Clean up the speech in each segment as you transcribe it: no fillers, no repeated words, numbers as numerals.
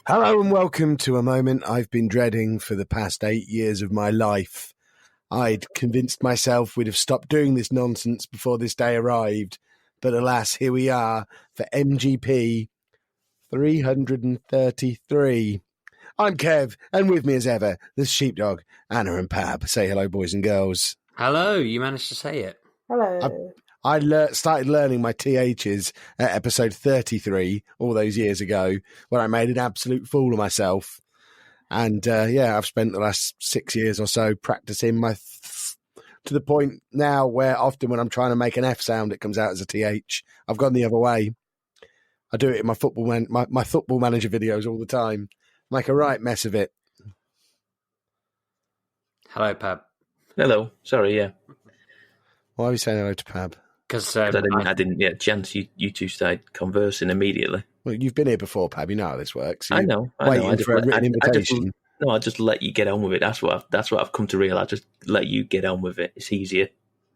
Hello and welcome to a moment I've been dreading for the past 8 years of my life. I'd convinced myself we'd have stopped doing this nonsense before this day arrived, but alas, here we are for MGP333. I'm Kev, and with me as ever, there's Sheepdog, Anna and Pab. Say hello, boys and girls. Hello, you managed to say it. Hello. I started learning my THs at episode 33 all those years ago, where I made an absolute fool of myself. And I've spent the last 6 years or so practicing my to the point now where often when I'm trying to make an F sound, it comes out as a TH. I've gone the other way. I do it in my football manager videos all the time. Make a right mess of it. Hello, Pab. Hello. Sorry, yeah. Why are we saying hello to Pab? Because I didn't get a chance. You two started conversing immediately. Well, you've been here before, Pab. You know how this works. I know. Waiting for a written invitation. I just let you get on with it. That's what I've come to realise. Just let you get on with it. It's easier.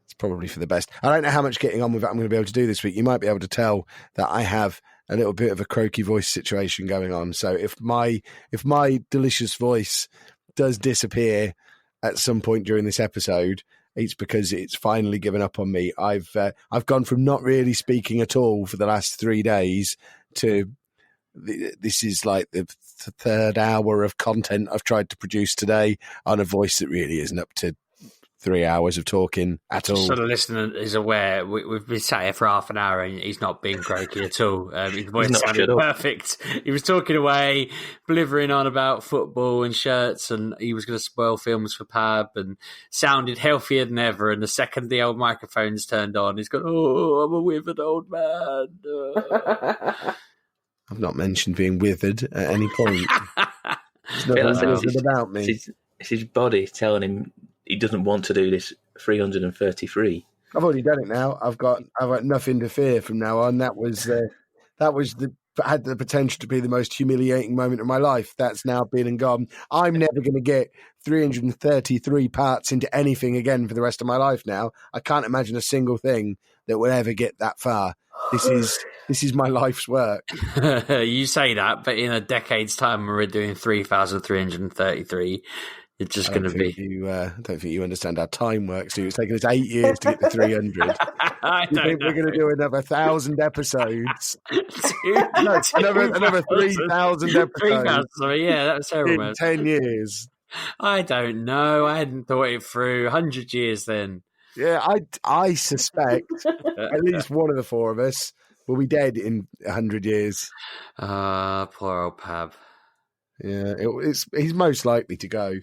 It's probably for the best. I don't know how much getting on with it I'm going to be able to do this week. You might be able to tell that I have a little bit of a croaky voice situation going on. So if my delicious voice does disappear at some point during this episode, it's because it's finally given up on me. I've gone from not really speaking at all for the last 3 days to this is like the third hour of content I've tried to produce today on a voice that really isn't up to 3 hours of talking at all. So the listener is aware we've been sat here for half an hour and he's not being croaky at all. His voice sounded perfect. He was talking away, blithering on about football and shirts, and he was going to spoil films for Pab, and sounded healthier than ever. And the second the old microphone's turned on, he's gone, "Oh, I'm a withered old man." I've not mentioned being withered at any point. It's nothing withered about me. It's his body telling him he doesn't want to do this 333. I've already done it now. I've got nothing to fear from now on. That had the potential to be the most humiliating moment of my life. That's now been and gone. I'm never going to get 333 parts into anything again for the rest of my life now. I can't imagine a single thing that will ever get that far. This is my life's work. You say that, but in a decade's time, when we're doing 3,333. It's just going to be. I don't think you understand how time works. It's taken us 8 years to get to 300. I you think we're going to do another 1,000 episodes? No, another 3,000 episodes. 3,000, sorry, yeah, that was terrible. In 10 years. I don't know. I hadn't thought it through. 100 years then. Yeah, I suspect at least one of the four of us will be dead in 100 years. Poor old Pab. Yeah, he's most likely to go.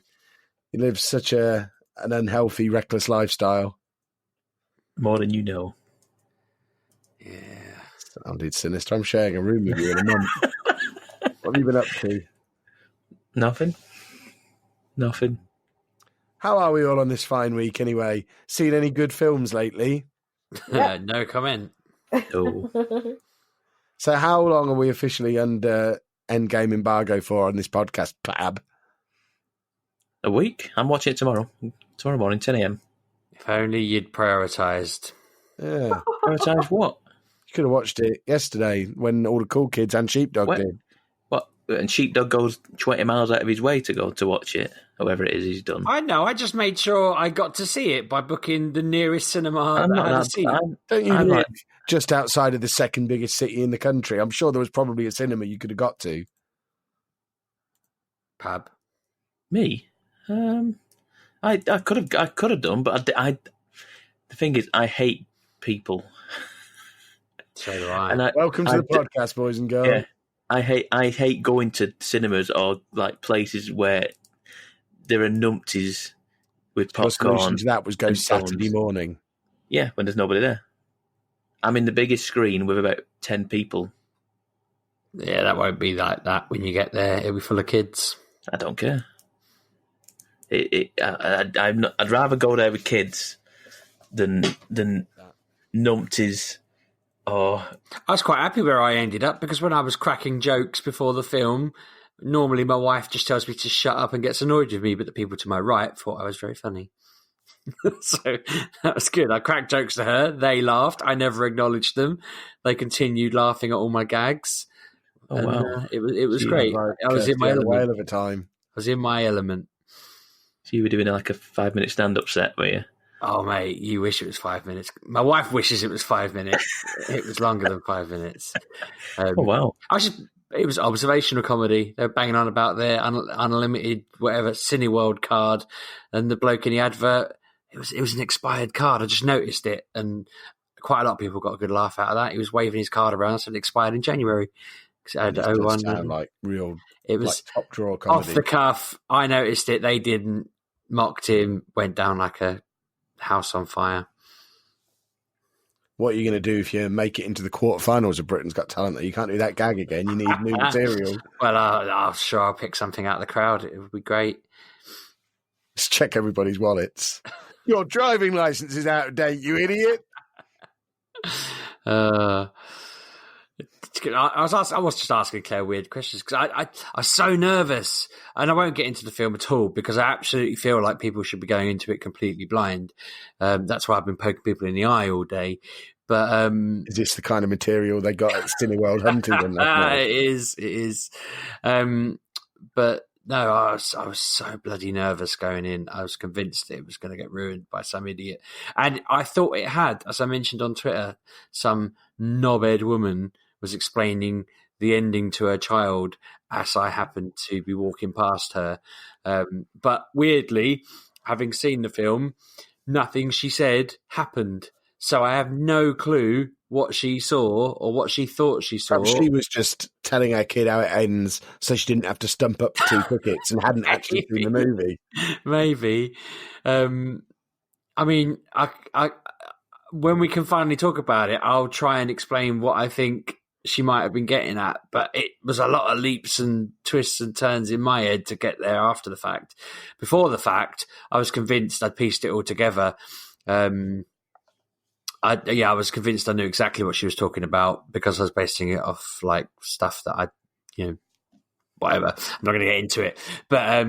He lives such an unhealthy, reckless lifestyle. More than you know. Yeah. Sounded sinister. I'm sharing a room with you in a month. What have you been up to? Nothing. How are we all on this fine week anyway? Seen any good films lately? Yeah. No comment. No. So how long are we officially under Endgame embargo for on this podcast, Pab? A week? I'm watching it tomorrow. Tomorrow morning, 10 a.m. If only you'd prioritised. Yeah. Prioritised what? You could have watched it yesterday when all the cool kids and Sheepdog did. What? And Sheepdog goes 20 miles out of his way to go to watch it, however it is he's done. I know. I just made sure I got to see it by booking the nearest cinema that had a seat. Don't you live just outside of the second biggest city in the country? I'm sure there was probably a cinema you could have got to. Pab. Me? I could have done, but the thing is, I hate people. So do I. Welcome to the podcast, boys and girls. Yeah, I hate going to cinemas or like places where there are numpties with popcorn. That was go Saturday morning. Yeah, when there's nobody there. I'm in the biggest screen with about 10 people. Yeah, that won't be like that when you get there. It'll be full of kids. I don't care. I'd rather go there with kids than numpties. Or I was quite happy where I ended up because when I was cracking jokes before the film, normally my wife just tells me to shut up and gets annoyed with me, but the people to my right thought I was very funny. So that was good. I cracked jokes to her. They laughed. I never acknowledged them. They continued laughing at all my gags. Oh, wow. It was great. I was in my element. Whale of a time. I was in my element. So you were doing like a 5-minute stand-up set, were you? Oh, mate, you wish it was 5 minutes. My wife wishes it was 5 minutes. It was longer than 5 minutes. Oh, wow. It was observational comedy. They were banging on about their unlimited, whatever, Cineworld card. And the bloke in the advert, it was an expired card. I just noticed it. And quite a lot of people got a good laugh out of that. He was waving his card around, said it expired in January. It had It does sound like real, it was like top drawer comedy. off the cuff. I noticed it. They didn't. Mocked him. Went down like a house on fire. What are you going to do if you make it into the quarterfinals of Britain's Got Talent? You can't do that gag again. You need new material. Well, I'm sure I'll pick something out of the crowd. It would be great. Let's check everybody's wallets. Your driving license is out of date, you idiot. I was just asking Claire weird questions because I was so nervous, and I won't get into the film at all because I absolutely feel like people should be going into it completely blind. That's why I've been poking people in the eye all day. But is this the kind of material they got at Cineworld Huntingdon? It is. But no, I was so bloody nervous going in. I was convinced it was going to get ruined by some idiot, and I thought it had. As I mentioned on Twitter, some knobhead woman was explaining the ending to her child as I happened to be walking past her. But weirdly, having seen the film, nothing she said happened. So I have no clue what she saw or what she thought she saw. Perhaps she was just telling her kid how it ends so she didn't have to stump up 2 tickets and hadn't actually seen the movie. Maybe. I mean, I when we can finally talk about it, I'll try and explain what I think she might have been getting at, but it was a lot of leaps and twists and turns in my head to get there after the fact. Before the fact, I was convinced I'd pieced it all together. I was convinced I knew exactly what she was talking about because I was basing it off like stuff that whatever. I'm not going to get into it, but I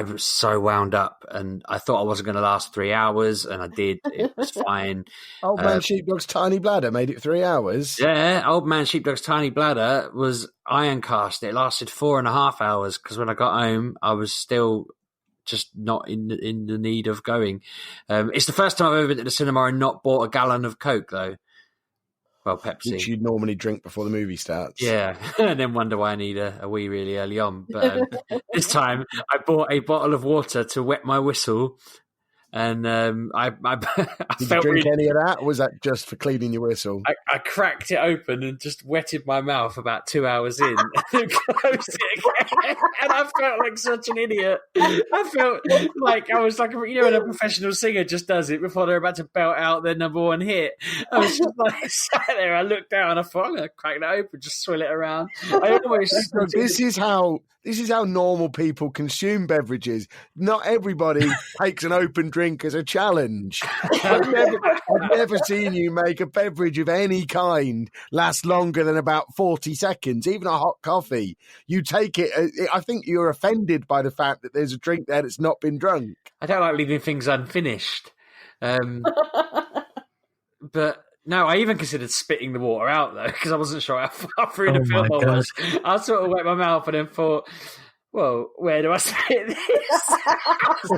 was so wound up, and I thought I wasn't going to last 3 hours, and I did. It was fine. Old Man Sheepdog's Tiny Bladder made it 3 hours. Yeah, Old Man Sheepdog's Tiny Bladder was iron cast. It lasted 4.5 hours because when I got home, I was still just not in the need of going. It's the first time I've ever been to the cinema and not bought a gallon of Coke, though. Well, Pepsi. Which you'd normally drink before the movie starts. Yeah, and then wonder why I need a wee really early on. But this time I bought a bottle of water to wet my whistle, and I Did felt you drink really, any of that, or was that just for cleaning your whistle? I cracked it open and just wetted my mouth about 2 hours in and closed it again. And I felt like such an idiot. I felt like I was like, when a professional singer just does it before they're about to belt out their number one hit. I was just like sat there. I looked down and I thought, I'm going to crack that open, just swill it around. This is how normal people consume beverages. Not everybody takes an open drink as a challenge. I've never seen you make a beverage of any kind last longer than about 40 seconds, even a hot coffee. You take it. I think you're offended by the fact that there's a drink there that's not been drunk. I don't like leaving things unfinished. But no, I even considered spitting the water out, though, because I wasn't sure how far through the film I was. I sort of wet my mouth and then thought, well, where do I spit this? I was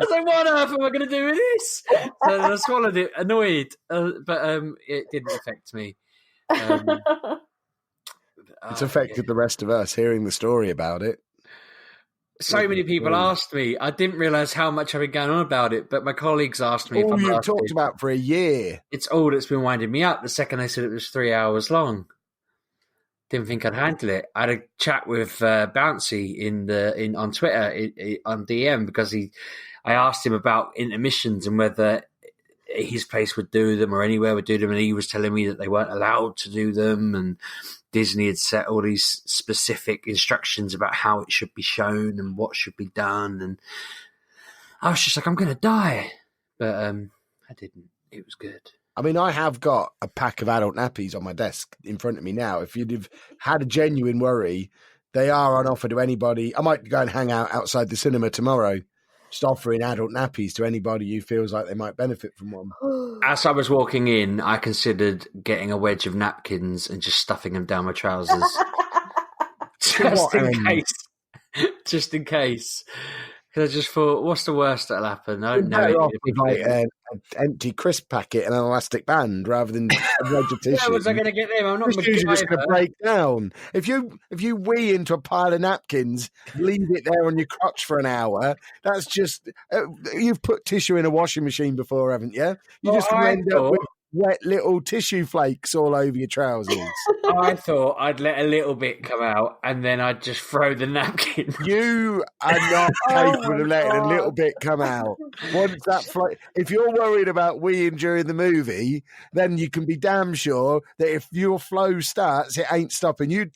like, what on earth am I going to do with this? So then I swallowed it, annoyed, but it didn't affect me. It's affected the rest of us hearing the story about it. So many people asked me. I didn't realise how much I've been going on about it, but my colleagues asked me. All you've talked about for a year. It's all that's been winding me up. The second they said it was 3 hours long, didn't think I'd handle it. I had a chat with Bouncy on Twitter on DM because I asked him about intermissions and whether his place would do them or anywhere would do them, and he was telling me that they weren't allowed to do them, and Disney had set all these specific instructions about how it should be shown and what should be done, and I was just like, I'm going to die. But I didn't. It was good. I mean, I have got a pack of adult nappies on my desk in front of me now. If you'd have had a genuine worry, they are on offer to anybody. I might go and hang out outside the cinema tomorrow, just offering adult nappies to anybody who feels like they might benefit from one. As I was walking in, I considered getting a wedge of napkins and just stuffing them down my trousers. Just in case. Just in case. Because I just thought, what's the worst that'll happen? I don't know. With like an empty crisp packet and an elastic band rather than a wedge of tissue. How was I going to get them? I'm not Tissues are just going to break down. If you wee into a pile of napkins, leave it there on your crotch for an hour, that's just... you've put tissue in a washing machine before, haven't you? You just end up with wet little tissue flakes all over your trousers. I thought I'd let a little bit come out and then I'd just throw the napkin. You are not capable of letting a little bit come out. Once that if you're worried about weeing during the movie, then you can be damn sure that if your flow starts, it ain't stopping. You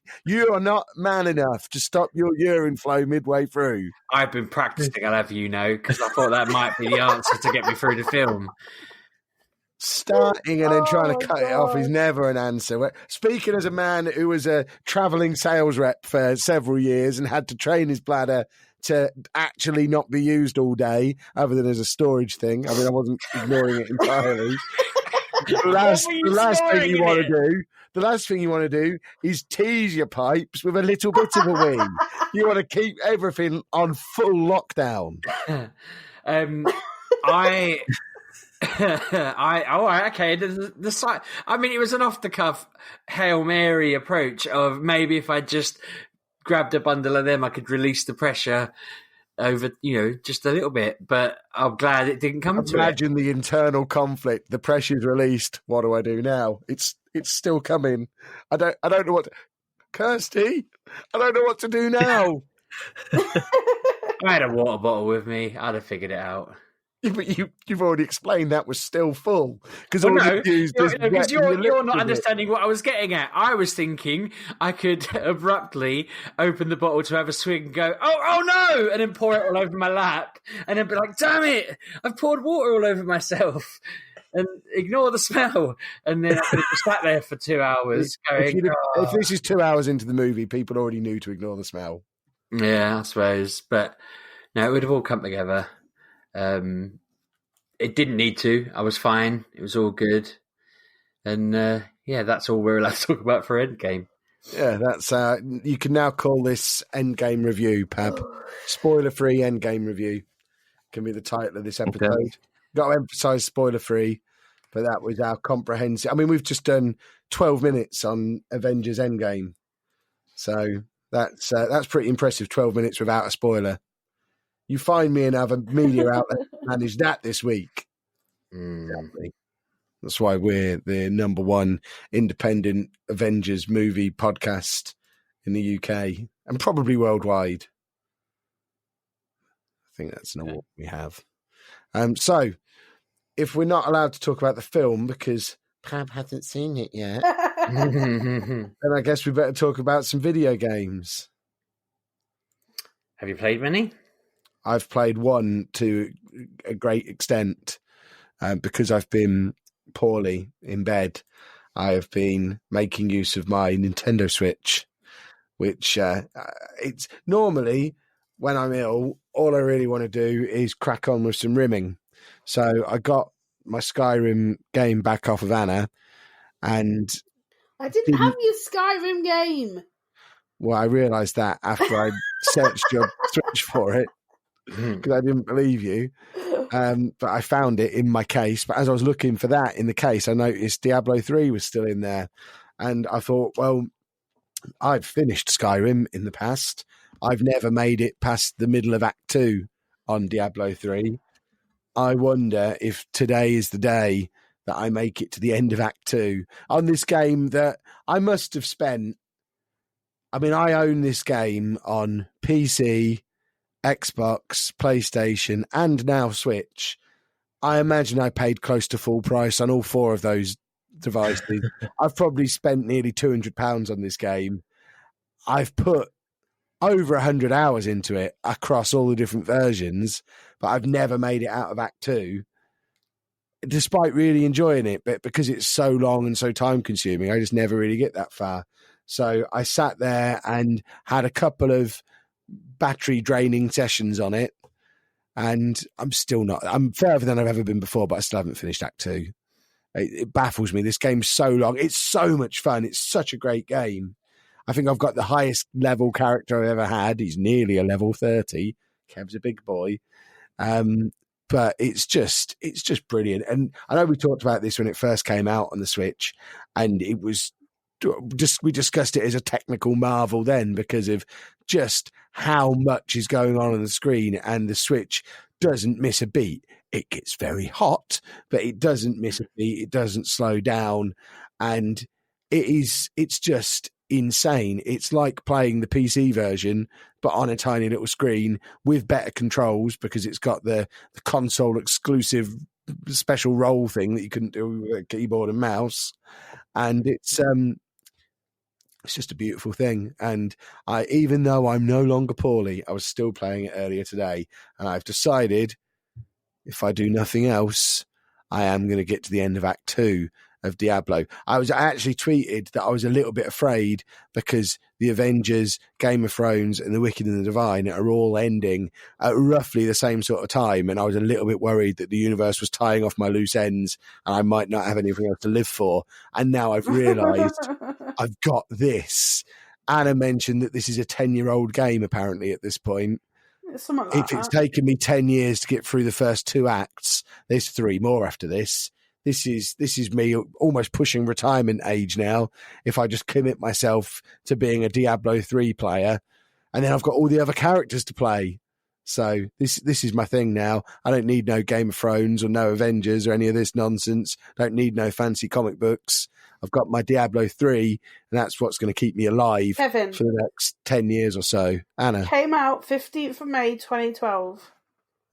are not man enough to stop your urine flow midway through. I've been practicing, I'll have you know, because I thought that might be the answer to get me through the film. Starting and then trying to cut it off is never an answer. Speaking as a man who was a travelling sales rep for several years and had to train his bladder to actually not be used all day, other than as a storage thing. I mean, I wasn't ignoring it entirely. The last thing you want to do is tease your pipes with a little bit of a wee. You want to keep everything on full lockdown. Okay. I mean, it was an off-the-cuff Hail Mary approach of maybe if I just grabbed a bundle of them, I could release the pressure over, just a little bit. But I'm glad it didn't come to it. Imagine the internal conflict. The pressure's released. What do I do now? It's still coming. I don't know what. Kirsty, I don't know what to do now. I had a water bottle with me. I'd have figured it out. Yeah, but you've already explained that was still full. Because you're not understanding what I was getting at. I was thinking I could abruptly open the bottle to have a swig and go, oh no, and then pour it all over my lap, and then be like, damn it, I've poured water all over myself, and ignore the smell. And then I could have just sat there for 2 hours going, if this is 2 hours into the movie, people already knew to ignore the smell. Yeah, I suppose. But no, it would have all come together. It didn't need to. I was fine. It was all good. And that's all we're allowed to talk about for Endgame. Yeah, that's you can now call this Endgame review, Pab. Spoiler-free Endgame review can be the title of this episode. Okay. Got to emphasise spoiler-free, but that was our comprehensive. I mean, we've just done 12 minutes on Avengers Endgame, so that's pretty impressive. 12 minutes without a spoiler. You find me another media outlet manage that this week. Exactly. That's why we're the number one independent Avengers movie podcast in the UK and probably worldwide. I think that's an award we have. So, if we're not allowed to talk about the film because Pab hasn't seen it yet, then I guess we better talk about some video games. Have you played many? I've played one to a great extent because I've been poorly in bed. I have been making use of my Nintendo Switch, which it's normally when I'm ill, all I really want to do is crack on with some rimming. So I got my Skyrim game back off of Anna, and I didn't have your Skyrim game. Well, I realised that after I searched your Switch for it. Because I didn't believe you. But I found it in my case. But as I was looking for that in the case, I noticed Diablo 3 was still in there. And I thought, well, I've finished Skyrim in the past. I've never made it past the middle of Act 2 on Diablo 3. I wonder if today is the day that I make it to the end of Act 2 on this game that I must have spent. I mean, I own this game on PC, Xbox, PlayStation, and now Switch. I imagine I paid close to full price on all 4 of those devices. I've probably spent nearly £200 on this game. I've put over 100 hours into it across all the different versions, but I've never made it out of Act 2, despite really enjoying it. But because it's so long and so time consuming, I just never really get that far. So I sat there and had a couple of battery draining sessions on it, and I'm further than I've ever been before, but I still haven't finished Act 2. It baffles me. This game's so long. It's so much fun. It's such a great game. I think I've got the highest level character I've ever had. He's nearly a level 30. Kev's a big boy. But it's just brilliant. And I know we talked about this when it first came out on the Switch, and it was we discussed it as a technical marvel then because of just how much is going on the screen, and the Switch doesn't miss a beat. It gets very hot, but it doesn't miss a beat. It doesn't slow down, and it's just insane. It's like playing the PC version, but on a tiny little screen with better controls because it's got the console exclusive special roll thing that you couldn't do with a keyboard and mouse. And it's just a beautiful thing. And even though I'm no longer poorly, I was still playing it earlier today, and I've decided if I do nothing else, I am going to get to the end of Act 2 of Diablo. I actually tweeted that I was a little bit afraid because the Avengers, Game of Thrones, and The Wicked and the Divine are all ending at roughly the same sort of time, and I was a little bit worried that the universe was tying off my loose ends and I might not have anything else to live for. And now I've realised I've got this. Anna mentioned that this is a 10-year-old game apparently at this point. Like if it's taken me 10 years to get through the first 2 acts, there's 3 more after this. This is me almost pushing retirement age now. If I just commit myself to being a Diablo 3 player, and then I've got all the other characters to play. So this is my thing now. I don't need no Game of Thrones or no Avengers or any of this nonsense. Don't need no fancy comic books. I've got my Diablo 3, and that's what's going to keep me alive Kevin, for the next 10 years or so. Anna. Came out 15th of May 2012.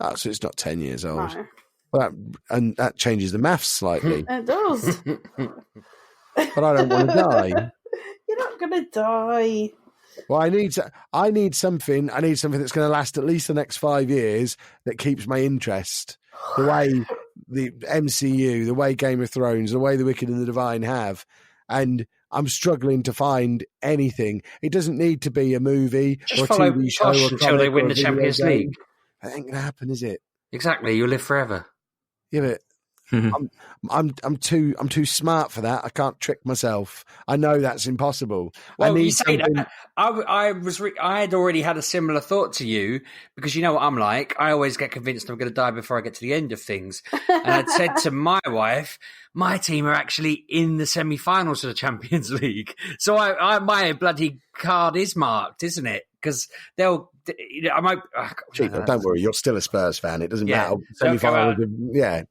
Oh, so it's not 10 years old. No. Well, that changes the maths slightly. It does. But I don't want to die. You're not going to die. Well, I need something. I need something that's going to last at least the next 5 years that keeps my interest. The way the MCU, the way Game of Thrones, the way The Wicked and the Divine have. And I'm struggling to find anything. It doesn't need to be a movie or a TV show or until they win the Champions League. That ain't going to happen, is it? Exactly. You'll live forever. Yeah, but I'm too smart for that. I can't trick myself. I know that's impossible. Well, you say that. I had already had a similar thought to you because you know what I'm like. I always get convinced I'm going to die before I get to the end of things. And I'd said to my wife, my team are actually in the semi-finals of the Champions League. So my bloody card is marked, isn't it? Because they'll. I might. Don't worry, you're still a Spurs fan. It doesn't matter.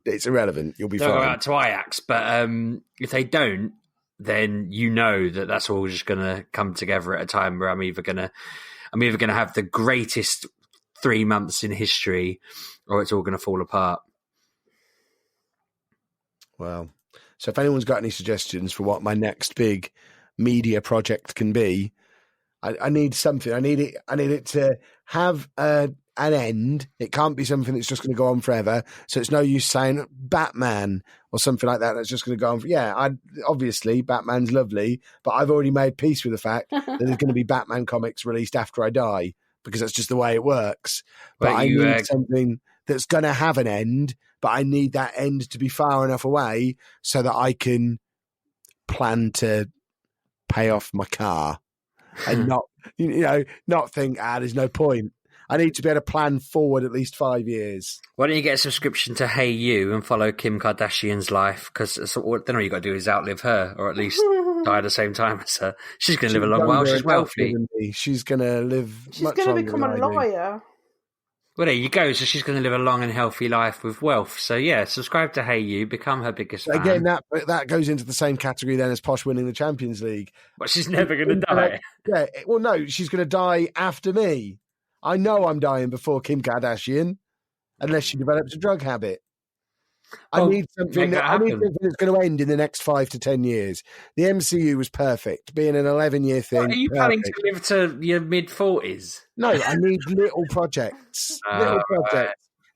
It's irrelevant. You'll be fine. They'll go out to Ajax, but if they don't, then you know that's all just going to come together at a time where I'm either going to have the greatest 3 months in history, or it's all going to fall apart. Well, so if anyone's got any suggestions for what my next big media project can be, I need something. I need it to have an end. It can't be something that's just going to go on forever. So it's no use saying Batman or something like that. That's just going to go on. Obviously Batman's lovely, but I've already made peace with the fact that there's going to be Batman comics released after I die because that's just the way it works. But I need something that's going to have an end, but I need that end to be far enough away so that I can plan to pay off my car. And not think, there's no point. I need to be able to plan forward at least 5 years. Why don't you get a subscription to Hey You and follow Kim Kardashian's life? Because then all you got to do is outlive her, or at least die at the same time as her. She's going to live a long while. She's wealthy. She's going to live. She's going to become a lawyer. Well, there you go. So she's going to live a long and healthy life with wealth. So yeah, subscribe to Hey You, become her biggest fan. Again, that goes into the same category then as Posh winning the Champions League. But she's never going to die. Yeah, well, no, she's going to die after me. I know I'm dying before Kim Kardashian, unless she develops a drug habit. I need something that's going to end in the next 5 to 10 years. The MCU was perfect, being an 11-year thing. Are you planning to live to your mid-40s? No, I need little projects,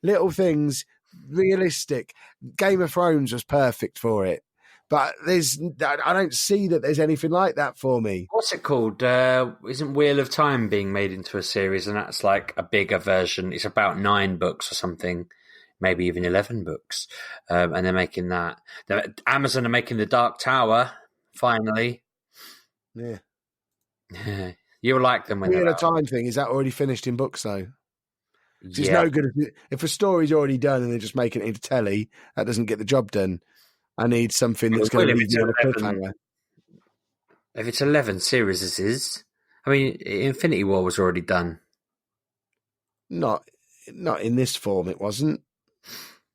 little things, realistic. Game of Thrones was perfect for it, but I don't see that there's anything like that for me. What's it called? Isn't Wheel of Time being made into a series, and that's like a bigger version? It's about 9 books or something. Maybe even 11 books, and they're making that. Amazon are making The Dark Tower, finally. Yeah. You'll like them when Wheel they're of Time thing, is that already finished in books, though? Yeah. It's no good if a story's already done and they're just making it into telly, that doesn't get the job done. I need something that's going to leave me on a cliffhanger. If it's 11 series, it is. I mean, Infinity War was already done. Not in this form, it wasn't.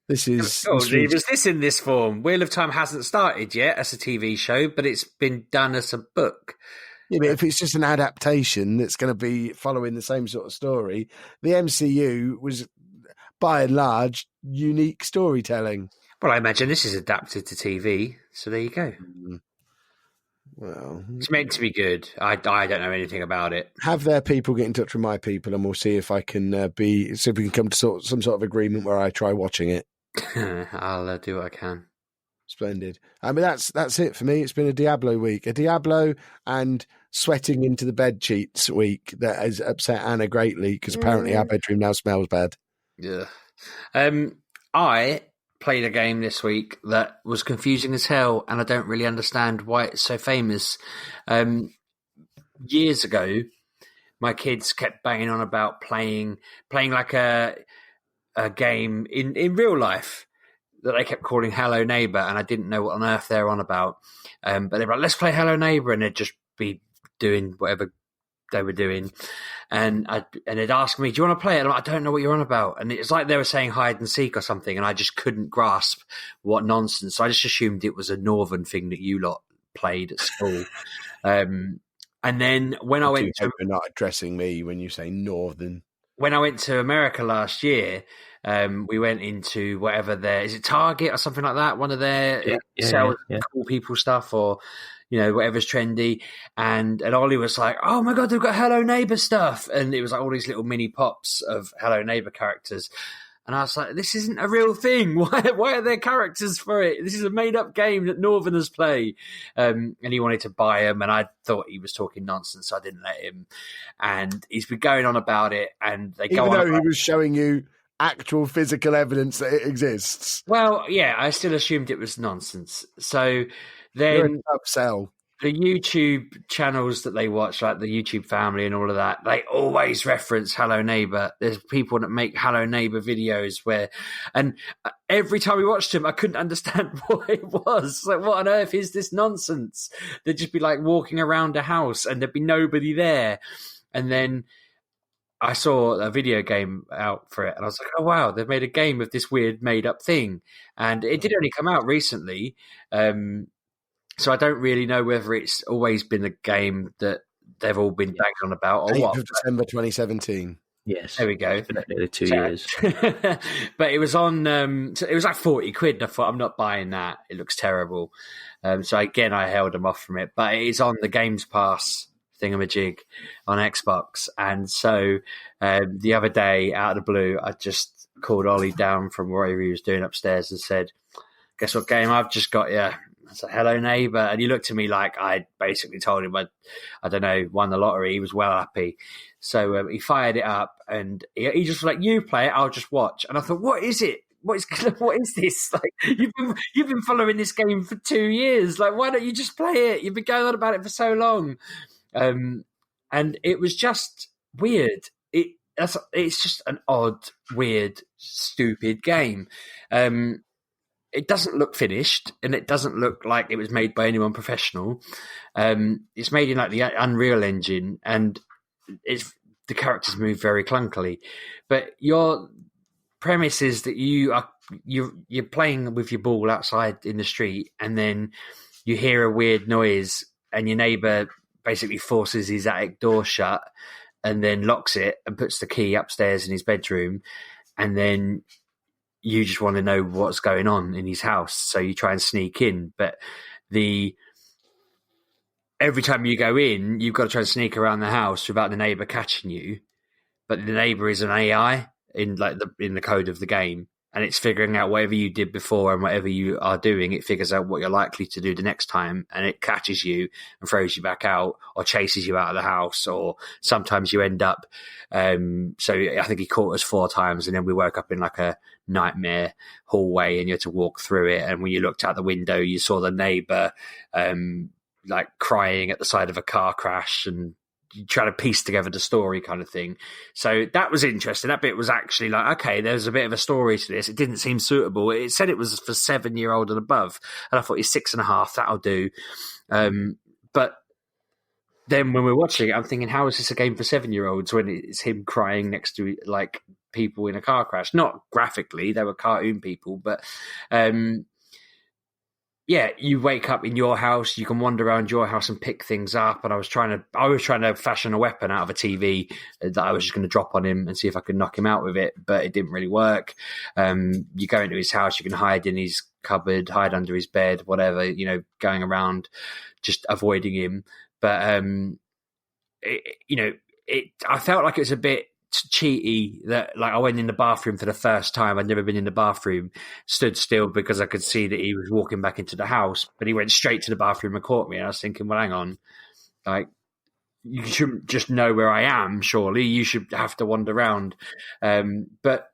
This is. Was this in this form? Wheel of Time hasn't started yet as a TV show, but it's been done as a book. Yeah, but if it's just an adaptation that's going to be following the same sort of story, the MCU was, by and large, unique storytelling. Well, I imagine this is adapted to TV, so there you go. Well, it's meant to be good. I don't know anything about it. Have their people get in touch with my people, and we'll see if I can see if we can come to some sort of agreement where I try watching it. I'll do what I can. Splendid. I mean, that's it for me. It's been a Diablo week, a Diablo and sweating into the bed sheets week that has upset Anna greatly because apparently our bedroom now smells bad. Yeah. I played a game this week that was confusing as hell, and I don't really understand why it's so famous. Years ago, my kids kept banging on about playing like a game in real life that they kept calling Hello Neighbour, and I didn't know what on earth they're on about. But they were like, let's play Hello Neighbour, and they'd just be doing whatever they were doing. And they'd ask me, do you want to play it? And I'm like, I don't know what you're on about. And it's like they were saying hide and seek or something, and I just couldn't grasp what nonsense. So I just assumed it was a northern thing that you lot played at school. And then when I went to... You're not addressing me when you say northern. When I went to America last year, we went into whatever is it Target or something like that? One of their cool people stuff, or whatever's trendy. And Ollie was like, "Oh my god, they've got Hello Neighbour stuff!" And it was like all these little mini pops of Hello Neighbour characters. And I was like, "This isn't a real thing. Why are there characters for it? This is a made up game that Northerners play." And he wanted to buy them, and I thought he was talking nonsense, so I didn't let him. And he's been going on about it, and they go on. Even though he was showing you actual physical evidence that it exists. Well, yeah, I still assumed it was nonsense. So then you're an upsell. The YouTube channels that they watch, like the YouTube family and all of that, they always reference Hello Neighbour. There's people that make Hello Neighbour videos and every time we watched them, I couldn't understand what it was. Like, what on earth is this nonsense? They'd just be like walking around a house and there'd be nobody there. And then I saw a video game out for it, and I was like, oh, wow, they've made a game of this weird made-up thing. And it did only come out recently, so I don't really know whether it's always been a game that they've all been banging on about or 8th what. of December 2017. Yes. There we go. It's been nearly 2 years. But it was on, it was like 40 quid, and I thought, I'm not buying that. It looks terrible. So again, I held them off from it. But it is on the Games Pass thingamajig on Xbox. And so the other day, out of the blue, I just called Ollie down from whatever he was doing upstairs and said, guess what game I've just got you? I said, Hello Neighbour. And he looked at me like I basically told him I don't know, won the lottery. He was well happy. So he fired it up, and he just was like, you play it, I'll just watch. And I thought, what is it? What is this? Like, you've been following this game for 2 years. Like, why don't you just play it? You've been going on about it for so long. And it was just weird. It's just an odd, weird, stupid game. It doesn't look finished, and it doesn't look like it was made by anyone professional. It's made in like the Unreal Engine, and the characters move very clunkily. But your premise is that you're playing with your ball outside in the street, and then you hear a weird noise, and your neighbour basically forces his attic door shut, and then locks it and puts the key upstairs in his bedroom, and then you just want to know what's going on in his house, so you try and sneak in. But every time you go in, you've got to try and sneak around the house without the neighbour catching you. But the neighbour is an AI in the code of the game, and it's figuring out whatever you did before and whatever you are doing. It figures out what you're likely to do the next time, and it catches you and throws you back out or chases you out of the house. Or sometimes you end up. So I think he caught us 4 times, and then we woke up in like a nightmare hallway, and you had to walk through it. And when you looked out the window, you saw the neighbour like crying at the side of a car crash, and you try to piece together the story kind of thing. So that was interesting. That bit was actually like, okay, there's a bit of a story to this. It didn't seem suitable. It said it was for 7-year-old and above, and I thought he's 6.5. That'll do. But then when we're watching it, I'm thinking, how is this a game for 7-year-olds when it's him crying next to like people in a car crash? Not graphically, they were cartoon people, but yeah, you wake up in your house, you can wander around your house and pick things up. And I was trying to fashion a weapon out of a TV that I was just going to drop on him and see if I could knock him out with it, but it didn't really work. You go into his house, you can hide in his cupboard, hide under his bed, whatever, going around, just avoiding him. But I felt like it was a bit cheaty that like I went in the bathroom for the first time. I'd never been in the bathroom, stood still because I could see that he was walking back into the house, but he went straight to the bathroom and caught me. And I was thinking, well, hang on, like you shouldn't just know where I am. Surely you should have to wander around. But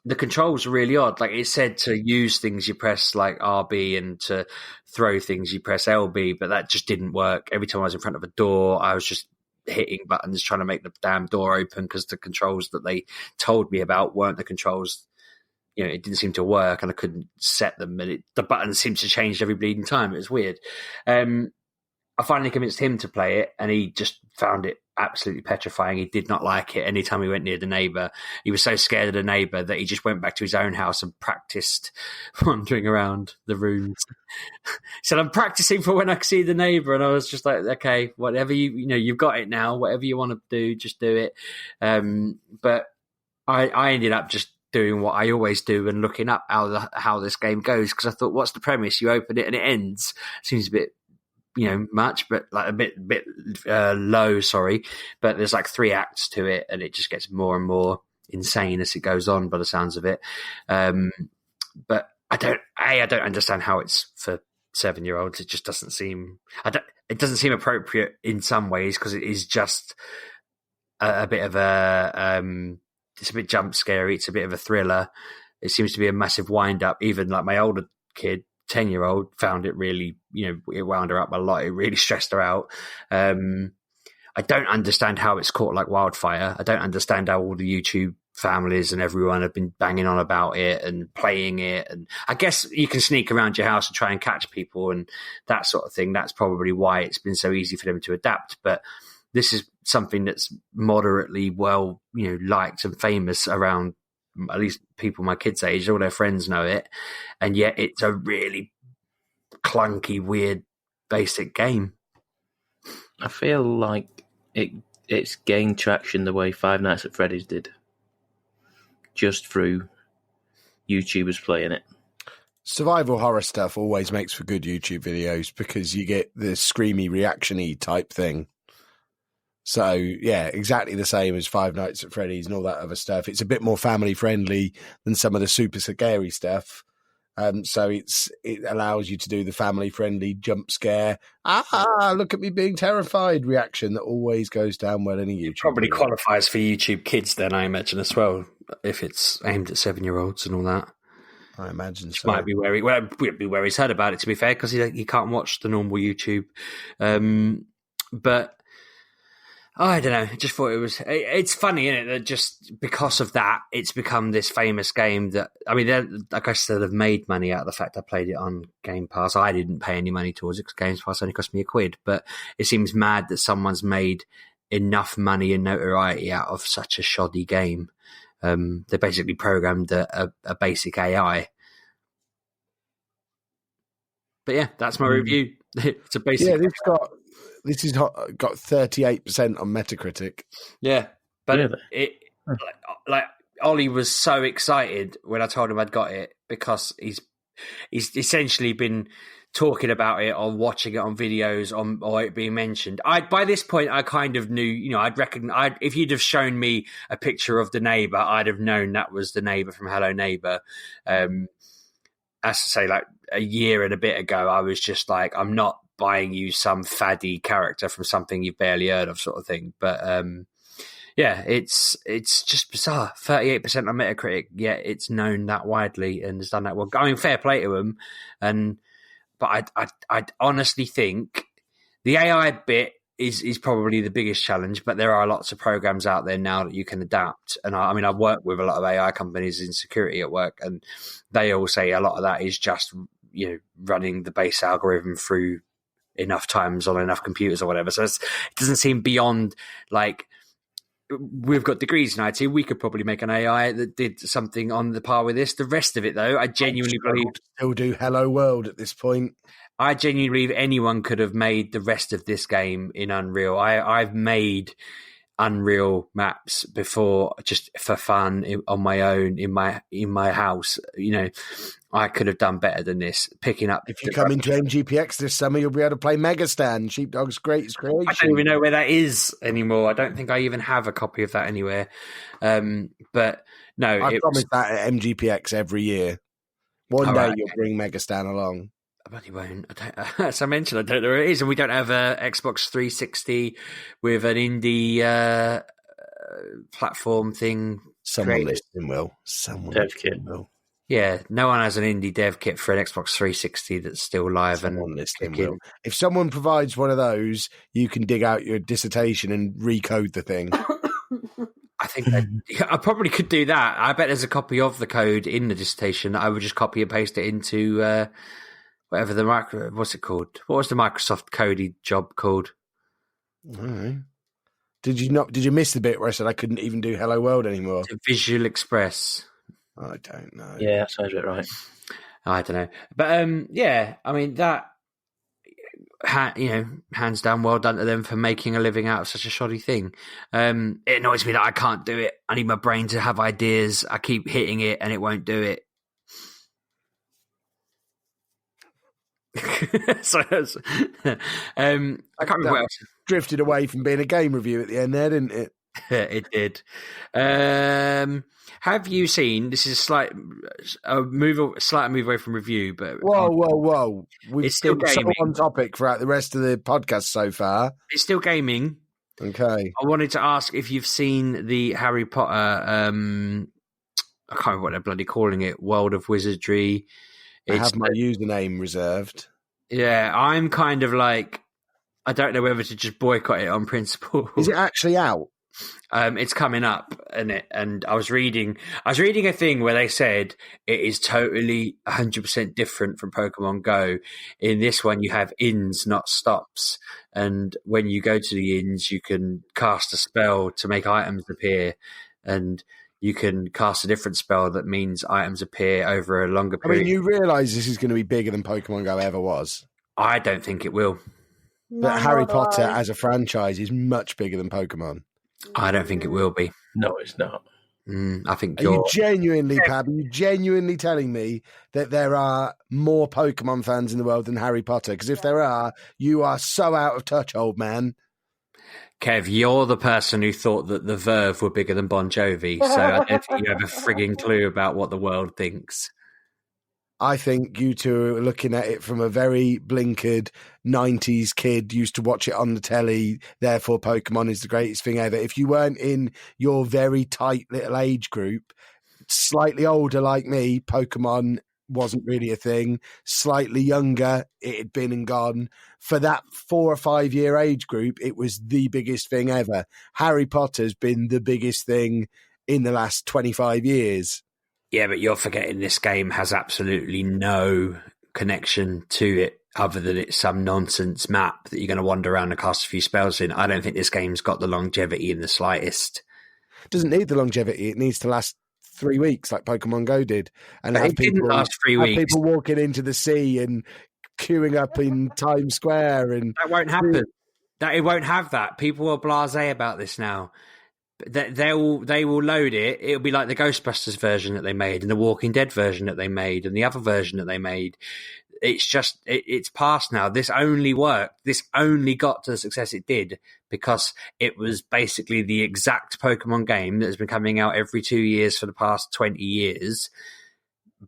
the controls are really odd. Like it said to use things, you press like RB, and to throw things, you press LB, but that just didn't work. Every time I was in front of a door, I was just hitting buttons trying to make the damn door open because the controls that they told me about weren't the controls. It didn't seem to work, and I couldn't set them, and the buttons seemed to change every bleeding time. It was weird. I finally convinced him to play it, and he just found it absolutely petrifying. He did not like it. Anytime he went near the neighbour, he was so scared of the neighbour that he just went back to his own house and practiced wandering around the rooms. He said, I'm practicing for when I see the neighbour. And I was just like, okay, whatever you've got it now. Whatever you want to do, just do it. But I ended up just doing what I always do and looking up how this game goes, because I thought, what's the premise? You open it and it ends. Seems a bit much, but like a bit low, sorry. But there's like 3 acts to it, and it just gets more and more insane as it goes on by the sounds of it. But I don't understand how it's for 7-year-olds. It just doesn't seem, it doesn't seem appropriate in some ways, because it is just a bit of it's a bit jump scary. It's a bit of a thriller. It seems to be a massive wind up. Even like my older kid, 10-year-old, found it really, it wound her up a lot. It really stressed her out. I don't understand how it's caught like wildfire. I don't understand how all the YouTube families and everyone have been banging on about it and playing it. And I guess you can sneak around your house and try and catch people and that sort of thing. That's probably why it's been so easy for them to adapt. But this is something that's moderately well, liked and famous around, at least people my kids' age. All their friends know it, and yet it's a really clunky, weird, basic game. I feel like it's gained traction the way Five Nights at Freddy's did, just through YouTubers playing it. Survival horror stuff always makes for good YouTube videos because you get the screamy, reaction-y type thing. So, yeah, exactly the same as Five Nights at Freddy's and all that other stuff. It's a bit more family-friendly than some of the super scary stuff. So it allows you to do the family-friendly jump scare, look at me being terrified reaction that always goes down well in a YouTube Probably video. qualifies for YouTube Kids then, I imagine, as well, if it's aimed at 7-year-olds and all that. I imagine so. Might be where he's heard about it, to be fair, because he can't watch the normal YouTube. But I don't know. I just thought it's funny, isn't it? That just because of that, it's become this famous game that, I mean, like I said, they've made money out of the fact I played it on Game Pass. I didn't pay any money towards it because Game Pass only cost me £1. But it seems mad that someone's made enough money and notoriety out of such a shoddy game. They basically programmed a basic AI. But yeah, that's my review. It's a basic. Yeah, this has got 38% on Metacritic. Yeah, but Really? like Ollie was so excited when I told him I'd got it because he's essentially been talking about it or watching it on videos or it being mentioned. By this point, I kind of knew, if you'd have shown me a picture of the Neighbour, I'd have known that was the Neighbour from Hello Neighbour. As to say, like a year and a bit ago, I was just like, I'm not buying you some faddy character from something you've barely heard of, sort of thing. But yeah, it's just bizarre. 38% on Metacritic, yet it's known that widely and has done that well. I mean, fair play to him, but I honestly think the AI bit is probably the biggest challenge. But there are lots of programs out there now that you can adapt. And I mean, I work with a lot of AI companies in security at work, and they all say a lot of that is just running the base algorithm through enough times on enough computers or whatever. So it doesn't seem beyond like. We've got degrees in IT. We could probably make an AI that did something on the par with this. The rest of it, though, I genuinely believe still do Hello World at this point. I genuinely believe anyone could have made the rest of this game in Unreal. I've made Unreal maps before, just for fun, on my own in my house. I could have done better than this. Picking up. If you come into MGPX this summer, you'll be able to play Megastan, Sheepdog's greatest creation. I don't even know where that is anymore. I don't think I even have a copy of that anywhere. But no, I promise that at MGPX every year. One day you'll bring Megastan along. I bloody won't. As I mentioned, I don't know where it is, and we don't have a Xbox 360 with an indie platform thing. Someone listening will. Someone dev kit will. Yeah, no one has an indie dev kit for an Xbox 360 that's still live. Someone listening will. If someone provides one of those, you can dig out your dissertation and recode the thing. I think I probably could do that. I bet there's a copy of the code in the dissertation. I would just copy and paste it into whatever what's it called? What was the Microsoft Cody job called? All right. Did you miss the bit where I said I couldn't even do Hello World anymore? Visual Express. I don't know. Yeah, that sounds a bit right. I don't know. But yeah, I mean that hands down, well done to them for making a living out of such a shoddy thing. It annoys me that I can't do it. I need my brain to have ideas. I keep hitting it and it won't do it. So I can't remember what else. Drifted away from being a game review at the end there, didn't it? It did. Have you seen? This is a slight move away from review, but whoa! We've still so on topic throughout the rest of the podcast so far. It's still gaming. Okay. I wanted to ask if you've seen the Harry Potter. I can't remember what they're bloody calling it. World of Wizardry. I have my username reserved. Yeah, I'm kind of like, I don't know whether to just boycott it on principle. Is it actually out? It's coming up, and I was reading a thing where they said it is totally 100% different from Pokemon Go. In this one, you have inns, not stops, and when you go to the inns, you can cast a spell to make items appear, and you can cast a different spell that means items appear over a longer period. I mean, you realise this is going to be bigger than Pokemon Go ever was. I don't think it will. But Harry Potter as a franchise is much bigger than Pokemon. I don't think it will be. No, it's not. I think you genuinely, Pab, are you genuinely telling me that there are more Pokemon fans in the world than Harry Potter? Because if there are, you are so out of touch, old man. Kev, you're the person who thought that the Verve were bigger than Bon Jovi, so I don't think you have a frigging clue about what the world thinks. I think you two are looking at it from a very blinkered 90s kid, used to watch it on the telly, therefore Pokemon is the greatest thing ever. If you weren't in your very tight little age group, slightly older like me, Pokemon wasn't really a thing. Slightly younger, it had been and gone. For that 4 or 5 year age group, it was the biggest thing ever. Harry Potter's been the biggest thing in the last 25 years. Yeah, but you're forgetting this game has absolutely no connection to it other than it's some nonsense map that you're going to wander around and cast a few spells in. I don't think this game's got the longevity in the slightest. It doesn't need the longevity. It needs to last 3 weeks like Pokemon Go did. And it didn't last 3 weeks. People walking into the sea and queuing up in Times Square. And that won't happen. It won't have that. People are blasé about this now. they will load it. It'll be like the Ghostbusters version that they made, and the Walking Dead version that they made, and the other version that they made. It's just it's past now. This only worked. This only got to the success it did because it was basically the exact Pokemon game that has been coming out every 2 years for the past 20 years,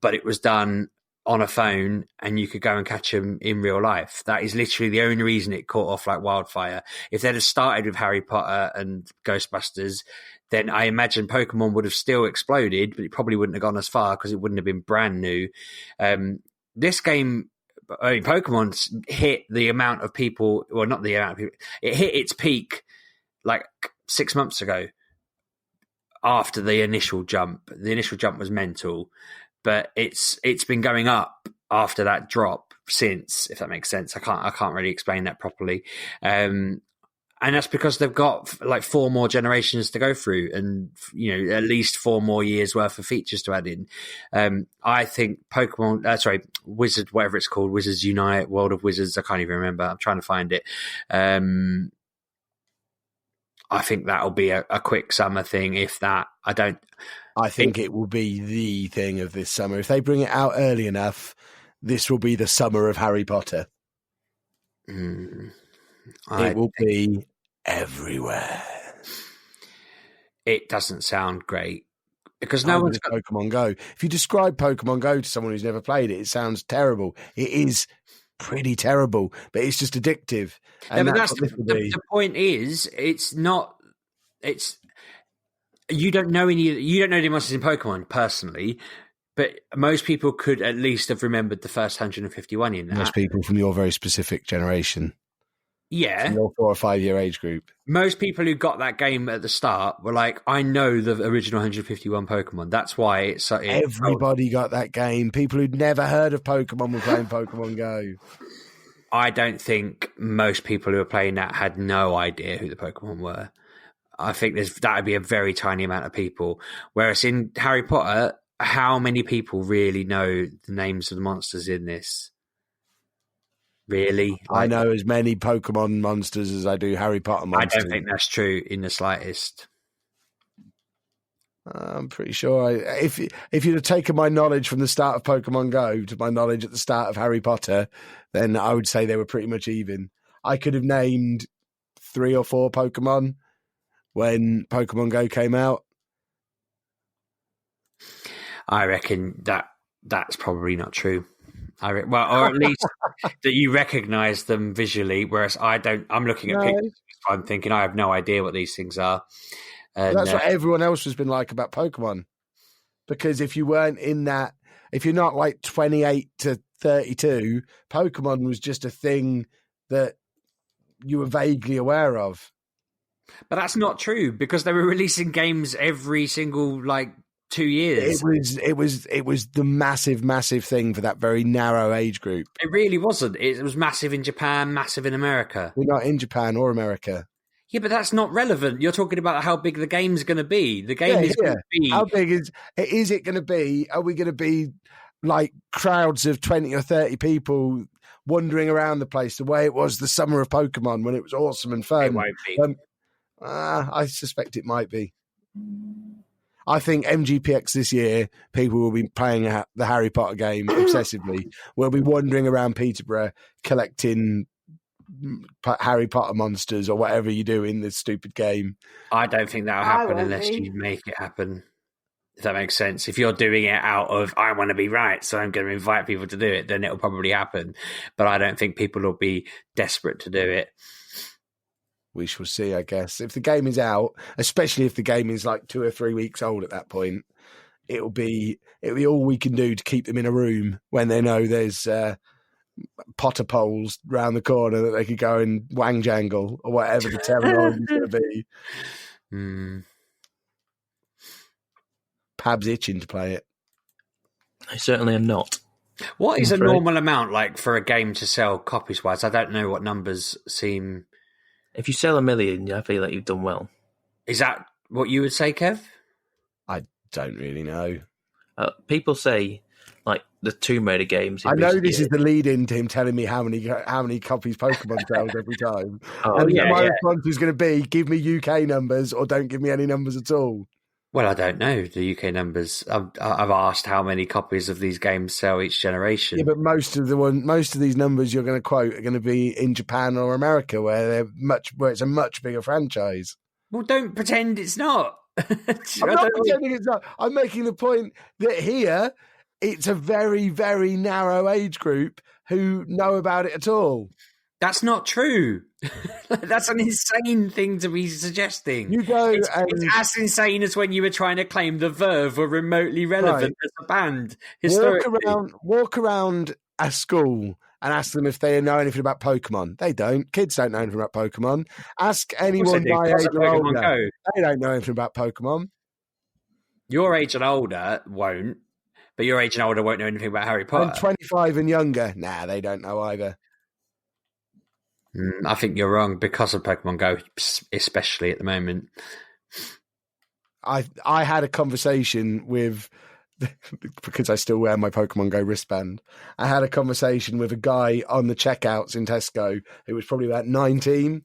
but it was done on a phone and you could go and catch them in real life. That is literally the only reason it caught off like wildfire. If they'd have started with Harry Potter and Ghostbusters, then I imagine Pokemon would have still exploded, but it probably wouldn't have gone as far because it wouldn't have been brand new. This game, I mean, Pokemon's hit the amount of people, well, not the amount of people, it hit its peak like 6 months ago after the initial jump. The initial jump was mental. But it's been going up after that drop since, if that makes sense. I can't really explain that properly. And that's because they've got like 4 more generations to go through and, at least 4 more years worth of features to add in. I think Wizard, whatever it's called, Wizards Unite, World of Wizards, I can't even remember. I'm trying to find it. I think that'll be a quick summer thing, if that. I think it will be the thing of this summer. If they bring it out early enough, this will be the summer of Harry Potter. It will be everywhere. It doesn't sound great because no one's got Pokemon Go. If you describe Pokemon Go to someone who's never played it, it sounds terrible. It is pretty terrible, but it's just addictive. And but that's the point is, it's not. It's you don't know the monsters in Pokemon personally, but most people could at least have remembered the first 151 in that. Most people from your very specific generation. Yeah. From your 4 or 5 year age group. Most people who got that game at the start were like, I know the original 151 Pokemon. That's why it's... Everybody got that game. People who'd never heard of Pokemon were playing Pokemon Go. I don't think most people who were playing that had no idea who the Pokemon were. I think that would be a very tiny amount of people. Whereas in Harry Potter, how many people really know the names of the monsters in this? Really? I know as many Pokemon monsters as I do Harry Potter monsters. I don't think that's true in the slightest. I'm pretty sure if you'd have taken my knowledge from the start of Pokemon Go to my knowledge at the start of Harry Potter, then I would say they were pretty much even. I could have named 3 or 4 Pokemon when Pokemon Go came out. I reckon that's probably not true. Or at least that you recognise them visually, whereas I don't. I'm looking at pictures. I'm thinking I have no idea what these things are. And, that's what everyone else has been like about Pokemon. Because if you weren't in that, if you're not like 28 to 32, Pokemon was just a thing that you were vaguely aware of. But that's not true because they were releasing games every single 2 years. It was the massive thing for that very narrow age group. It really wasn't. It was massive in Japan, massive in America. We're not in Japan or America. Yeah, but that's not relevant. You're talking about how big the game's going to be. The game is going to be... How big is it going to be? Are we going to be like crowds of 20 or 30 people wandering around the place the way it was the summer of Pokemon when it was awesome and fun? It won't be. I suspect it might be. I think MGPX this year, people will be playing the Harry Potter game obsessively. We'll be wandering around Peterborough collecting Harry Potter monsters or whatever you do in this stupid game. I don't think that'll happen unless you make it happen. If that makes sense. If you're doing it out of, I want to be right, so I'm going to invite people to do it, then it'll probably happen. But I don't think people will be desperate to do it. We shall see, I guess. If the game is out, especially if the game is like 2 or 3 weeks old at that point, it'll be all we can do to keep them in a room when they know there's Potter poles round the corner that they could go and wang jangle or whatever the terminology is going to be. Pab's itching to play it. I certainly am not. What is a normal amount for a game to sell copies wise? I don't know what numbers seem. If you sell 1 million, I feel like you've done well. Is that what you would say, Kev? I don't really know. People say the Tomb Raider games. I know this is the lead-in to him telling me how many copies Pokemon sells every time. My response is going to be, give me UK numbers or don't give me any numbers at all. Well, I don't know the UK numbers. I've asked how many copies of these games sell each generation. Yeah, but most of these numbers you're going to quote are going to be in Japan or America, where it's a much bigger franchise. Well, don't pretend it's not. I'm not pretending it's not. I'm making the point that here it's a very, very narrow age group who know about it at all. That's not true. That's an insane thing to be suggesting. It's as insane as when you were trying to claim the Verve were remotely relevant as a band. Walk around a school and ask them if they know anything about Pokemon. They don't. Kids don't know anything about Pokemon. Ask anyone my age or older. They don't know anything about Pokemon. Your age and older won't, but your age and older won't know anything about Harry Potter. And 25 and younger, they don't know either. I think you're wrong because of Pokemon Go, especially at the moment. I had a conversation with, because I still wear my Pokemon Go wristband, I had a conversation with a guy on the checkouts in Tesco who was probably about 19,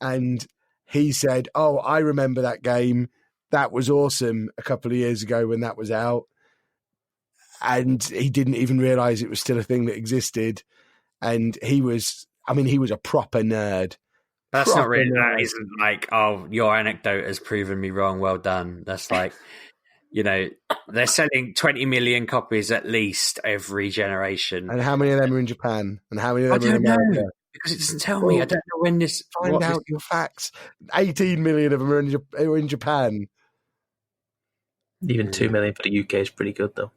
and he said, "Oh, I remember that game. That was awesome a couple of years ago when that was out." And he didn't even realise it was still a thing that existed. And he was a proper nerd. That's not really, that isn't like, oh, your anecdote has proven me wrong. Well done. That's like, they're selling 20 million copies at least every generation. And how many of them are in Japan? And how many of them are in America? Because it doesn't tell me. I don't know when this... Find out your facts. 18 million of them are in Japan. Even 2 million for the UK is pretty good, though.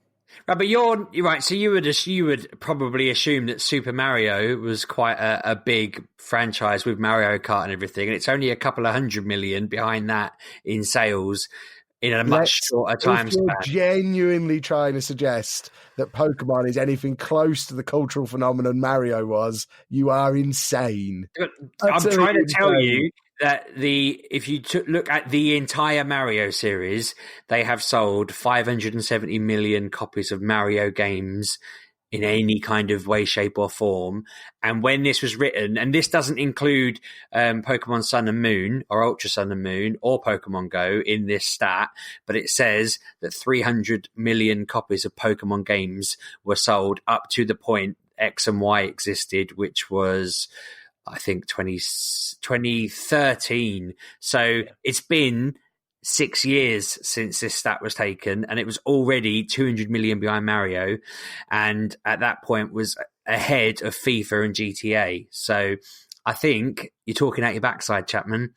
Right, but you're right. So you would probably assume that Super Mario was quite a big franchise with Mario Kart and everything, and it's only a couple of 100 million behind that in sales in a much shorter time span. If you're genuinely trying to suggest that Pokemon is anything close to the cultural phenomenon Mario was, you are insane. I'm trying to tell you that if you look at the entire Mario series, they have sold 570 million copies of Mario games in any kind of way, shape or form. And when this was written, and this doesn't include Pokemon Sun and Moon or Ultra Sun and Moon or Pokemon Go in this stat, but it says that 300 million copies of Pokemon games were sold up to the point X and Y existed, which was... I think 2013. So it's been 6 years since this stat was taken, and it was already 200 million behind Mario, and at that point was ahead of FIFA and GTA. So I think you're talking out your backside, Chapman.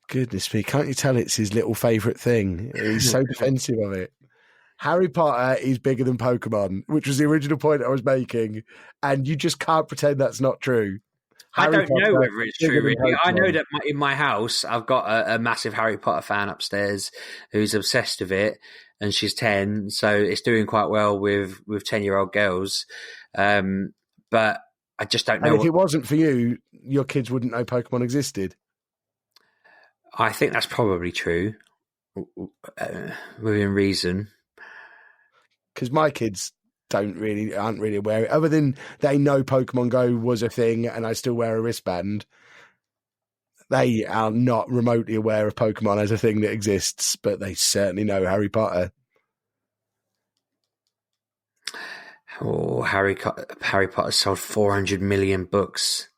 Goodness me, can't you tell it's his little favourite thing? He's so defensive of it. Harry Potter is bigger than Pokemon, which was the original point I was making, and you just can't pretend that's not true. I don't know whether it's true, really. I know that in my house, I've got a massive Harry Potter fan upstairs who's obsessed with it, and she's 10, so it's doing quite well with 10-year-old girls. But I just don't know. And if it wasn't for you, your kids wouldn't know Pokemon existed. I think that's probably true, within reason. Because my kids aren't really aware, other than they know Pokemon Go was a thing and I still wear a wristband. They are not remotely aware of Pokemon as a thing that exists, but they certainly know Harry Potter. Oh, Harry Potter sold 400 million books.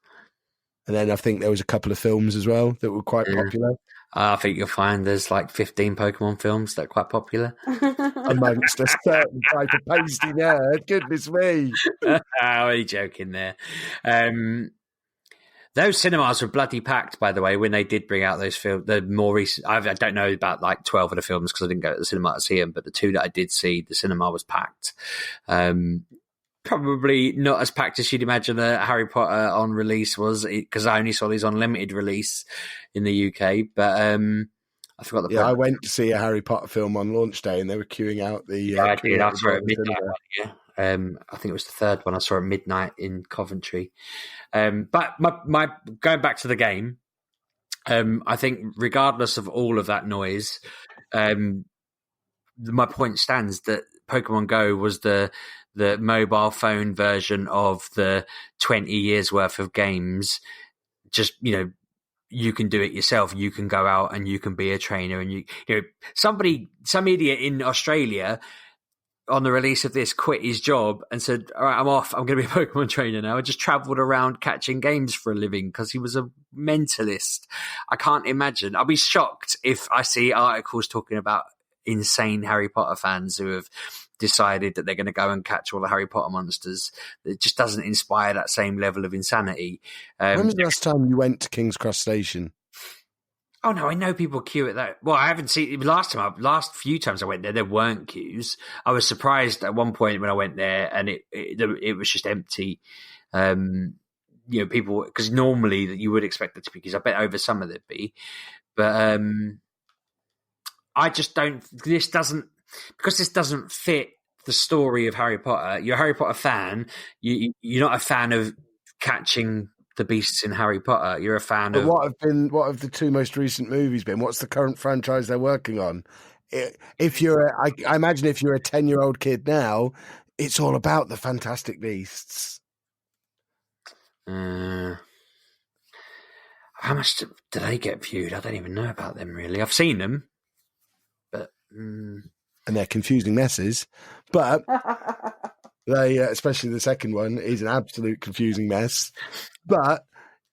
And then I think there was a couple of films as well that were quite popular. I think you'll find there's like 15 Pokemon films that are quite popular. Amongst a certain type of pasty nerd. Goodness me. Only joking there. Those cinemas were bloody packed, by the way, when they did bring out those films. The more recent, I don't know about like 12 of the films because I didn't go to the cinema to see them, but the two that I did see, the cinema was packed. Probably not as packed as you'd imagine a Harry Potter on release was, because I only saw these on limited release in the UK. But I forgot the. Yeah, I went to see a Harry Potter film on launch day, and they were queuing out the. Yeah, I did. I saw it at midnight. Yeah. I think it was the third one. I saw it at midnight in Coventry. But my going back to the game, I think regardless of all of that noise, my point stands that Pokemon Go was the mobile phone version of the 20 years worth of games. Just, you can do it yourself. You can go out and you can be a trainer, and some idiot in Australia on the release of this quit his job and said, all right, I'm off. I'm going to be a Pokemon trainer now. I just traveled around catching games for a living because he was a mentalist. I can't imagine. I'll be shocked if I see articles talking about insane Harry Potter fans who have decided that they're going to go and catch all the Harry Potter monsters. It just doesn't inspire that same level of insanity. When was the last time you went to King's Cross Station? Oh no, I know people queue at that. Well, I haven't seen last few times I went there weren't queues. I was surprised at one point when I went there and it was just empty. People, because normally you would expect it to be queues. I bet over summer there'd be, but I just don't. This doesn't fit the story of Harry Potter. You're a Harry Potter fan. You're not a fan of catching the beasts in Harry Potter. You're a fan of... What have the two most recent movies been? What's the current franchise they're working on? If you're, I imagine if you're a 10-year-old kid now, it's all about the Fantastic Beasts. How much do they get viewed? I don't even know about them, really. I've seen them, but... And they're confusing messes. But... They, especially the second one, is an absolute confusing mess. But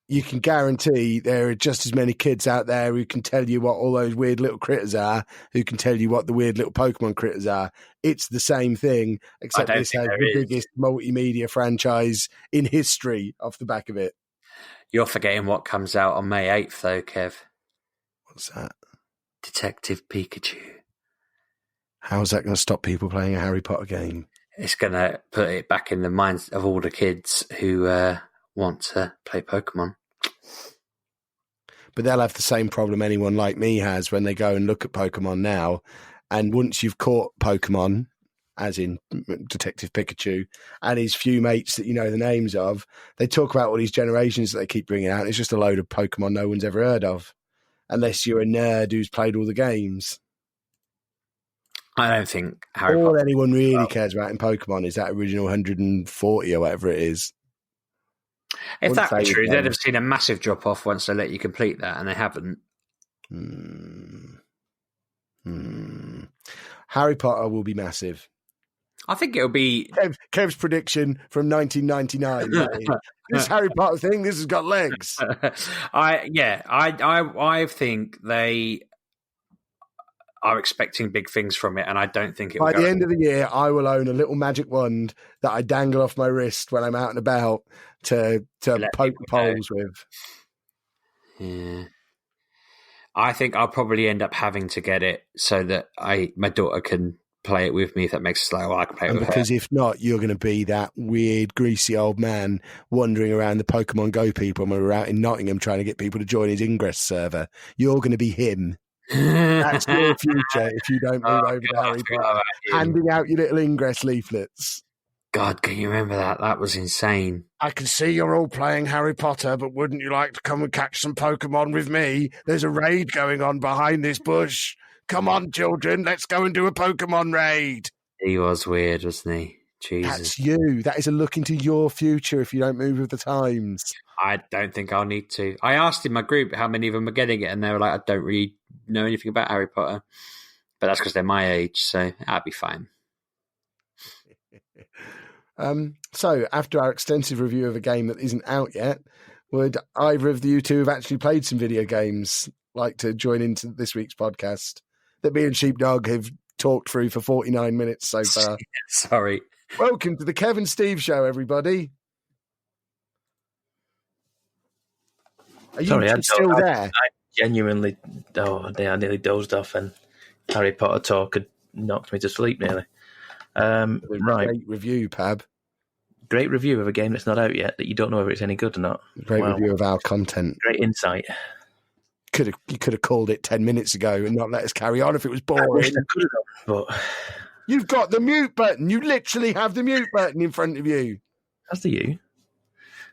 you can guarantee there are just as many kids out there who can tell you what all those weird little critters are, who can tell you what the weird little Pokemon critters are. It's the same thing, except this has the biggest multimedia franchise in history off the back of it. You're forgetting what comes out on May 8th, though, Kev. What's that? Detective Pikachu. How is that going to stop people playing a Harry Potter game? It's going to put it back in the minds of all the kids who want to play Pokemon. But they'll have the same problem anyone like me has when they go and look at Pokemon now. And once you've caught Pokemon, as in Detective Pikachu, and his few mates that you know the names of, they talk about all these generations that they keep bringing out. And it's just a load of Pokemon no one's ever heard of, unless you're a nerd who's played all the games. I don't think all anyone really cares about in Pokemon is that original 140 or whatever it is. If that were true, they'd have seen a massive drop-off once they let you complete that, and they haven't. Harry Potter will be massive. I think it'll be... Kev's prediction from 1999. This Harry Potter thing, this has got legs. I think they... are expecting big things from it, and I don't think it will. By the end of the year, I will own a little magic wand that I dangle off my wrist when I'm out and about to poke poles with. Yeah. I think I'll probably end up having to get it so that my daughter can play it with me, if that makes it I can play it with her. Because if not, you're going to be that weird, greasy old man wandering around the Pokemon Go people when we're out in Nottingham trying to get people to join his Ingress server. You're going to be him. That's your future if you don't move over to Harry Potter. Handing out your little Ingress leaflets. God, can you remember that? That was insane. I can see you're all playing Harry Potter, but wouldn't you like to come and catch some Pokemon with me? There's a raid going on behind this bush. Come on, children, let's go and do a Pokemon raid. He was weird, wasn't he? Jesus. That's you. That is a look into your future if you don't move with the times. I don't think I'll need to. I asked in my group how many of them are getting it, and they were like, I don't really know anything about Harry Potter. But that's because they're my age, so I'll be fine. So, after our extensive review of a game that isn't out yet, would either of you two have actually played some video games like to join into this week's podcast that me and Sheepdog have talked through for 49 minutes so far? Sorry. Welcome to the Kev and Steve Show, everybody. Are you still there? I genuinely, I nearly dozed off, and Harry Potter talk had knocked me to sleep nearly. Right. Great review, Pab. Great review of a game that's not out yet, that you don't know whether it's any good or not. Great review of our content. Great insight. You could have called it 10 minutes ago and not let us carry on if it was boring. I wish I could have done, but... You've got the mute button. You literally have the mute button in front of you. That's you.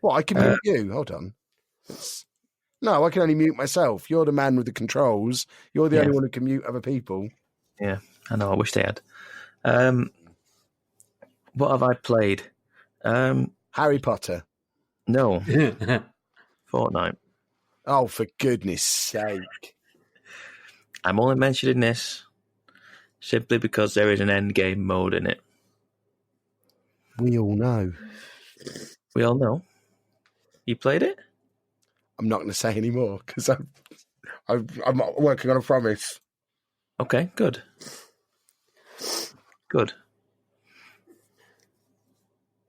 What, I can mute you? Hold on. No, I can only mute myself. You're the man with the controls. You're the only one who can mute other people. Yeah, I know. I wish they had. What have I played? Harry Potter. No. Fortnite. Oh, for goodness sake. I'm only mentioning this simply because there is an endgame mode in it. We all know. We all know. You played it? I'm not going to say any more because I'm working on a promise. Okay, good. Good.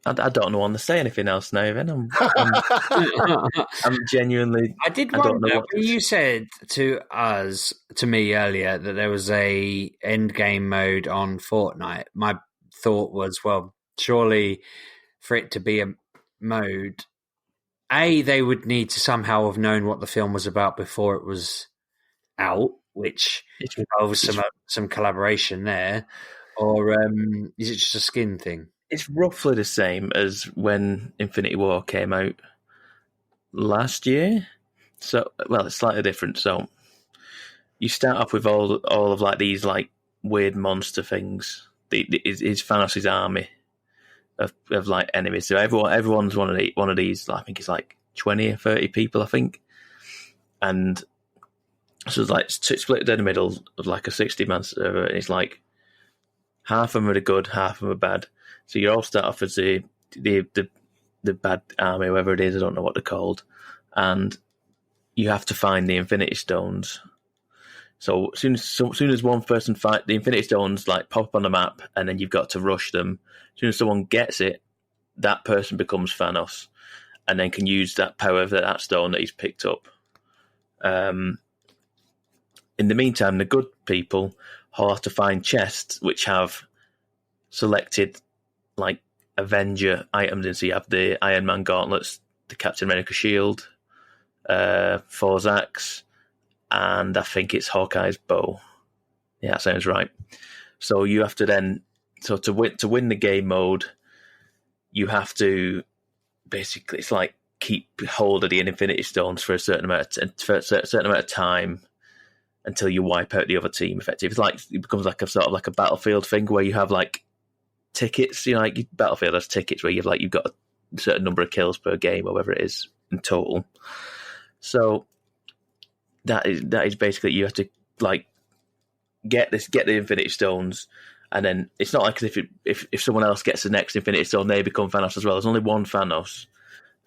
I don't want to say anything else now, Evan. I'm genuinely... I did don't wonder, know what when you said to me earlier, that there was a endgame mode on Fortnite, my thought was, well, surely for it to be a mode, they would need to somehow have known what the film was about before it was out, which involves some collaboration there, or is it just a skin thing? It's roughly the same as when Infinity War came out last year. So, well, it's slightly different. So, you start off with all of like these like weird monster things. Is Thanos' army of like enemies. So everyone's one of these. I think it's like 20 or 30 people. I think, and so it's like split down the middle of like a 60-man server, and it's like half of them are good, half of them are bad. So you all start off as the bad army, whoever it is, I don't know what they're called, and you have to find the Infinity Stones. So as soon as one person finds the Infinity Stones, like pop up on the map, and then you've got to rush them. As soon as someone gets it, that person becomes Thanos, and then can use that power of that stone that he's picked up. In the meantime, the good people have to find chests which have selected like Avenger items in. So you have the Iron Man gauntlets, the Captain America shield, Thor's axe, and I think it's Hawkeye's bow. Yeah, that sounds right. So you have to then, to win the game mode, you have to basically, it's like keep hold of the Infinity Stones for a certain amount of time until you wipe out the other team. Effectively, it's like it becomes like a sort of like a Battlefield thing where you have like tickets. You know, like Battlefield has tickets where you've got a certain number of kills per game, or whatever it is in total. So that is basically, you have to like get the Infinity Stones, and then it's not like if someone else gets the next Infinity Stone, they become Thanos as well. There's only one Thanos,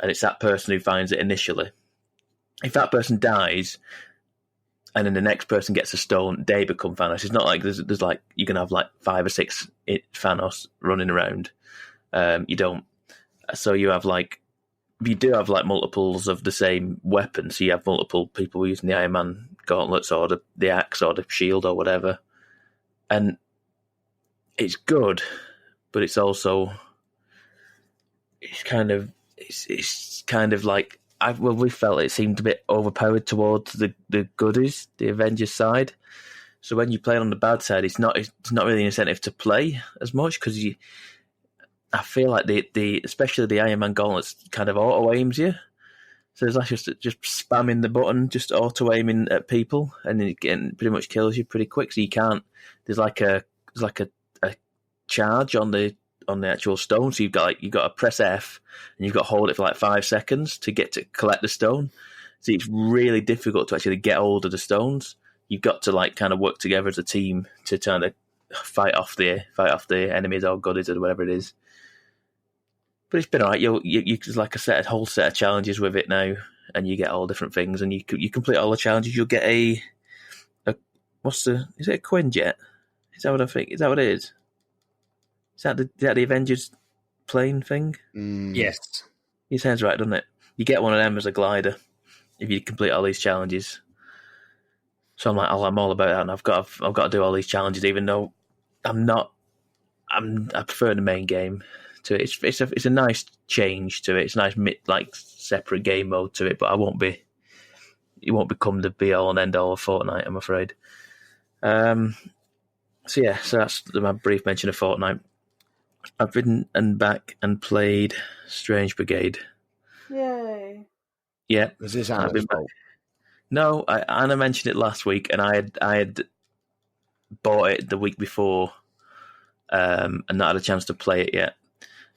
and it's that person who finds it initially. If that person dies, and then the next person gets a stone, they become Thanos. It's not like there's like you can have like 5 or 6 Thanos running around. You don't. So you have like, you do have like multiples of the same weapon. So you have multiple people using the Iron Man gauntlets or the axe or the shield or whatever, and it's good, but it's also it's kind of like. We felt it seemed a bit overpowered towards the goodies, the Avengers side. So when you play on the bad side, it's not really an incentive to play as much, because I feel like especially the Iron Man gauntlets kind of auto aims you. So it's like just spamming the button, just auto aiming at people, and it pretty much kills you pretty quick. So you can't. There's like a charge on the actual stone, so you've got to press F and you've got to hold it for like 5 seconds to collect the stone. So it's really difficult to actually get hold of the stones. You've got to like kind of work together as a team to kind of fight off the enemies or goodies or whatever it is. But it's been alright. You like a whole set of challenges with it now, and you get all different things, and you complete all the challenges. You'll get is it a Quinjet? Is that what I think? Is that what it is? Is that the Avengers plane thing? Yes. It sounds right, doesn't it? You get one of them as a glider if you complete all these challenges. So I'm like, I'm all about that, and I've got to do all these challenges, even though I prefer the main game to it. It's a nice change to it. It's a nice like separate game mode to it, but it won't become the be all and end all of Fortnite, I'm afraid. So that's my brief mention of Fortnite. I've ridden and back and played Strange Brigade. Yay! Yeah, Was this Anna's fault? No, Anna mentioned it last week, and I had bought it the week before, and not had a chance to play it yet.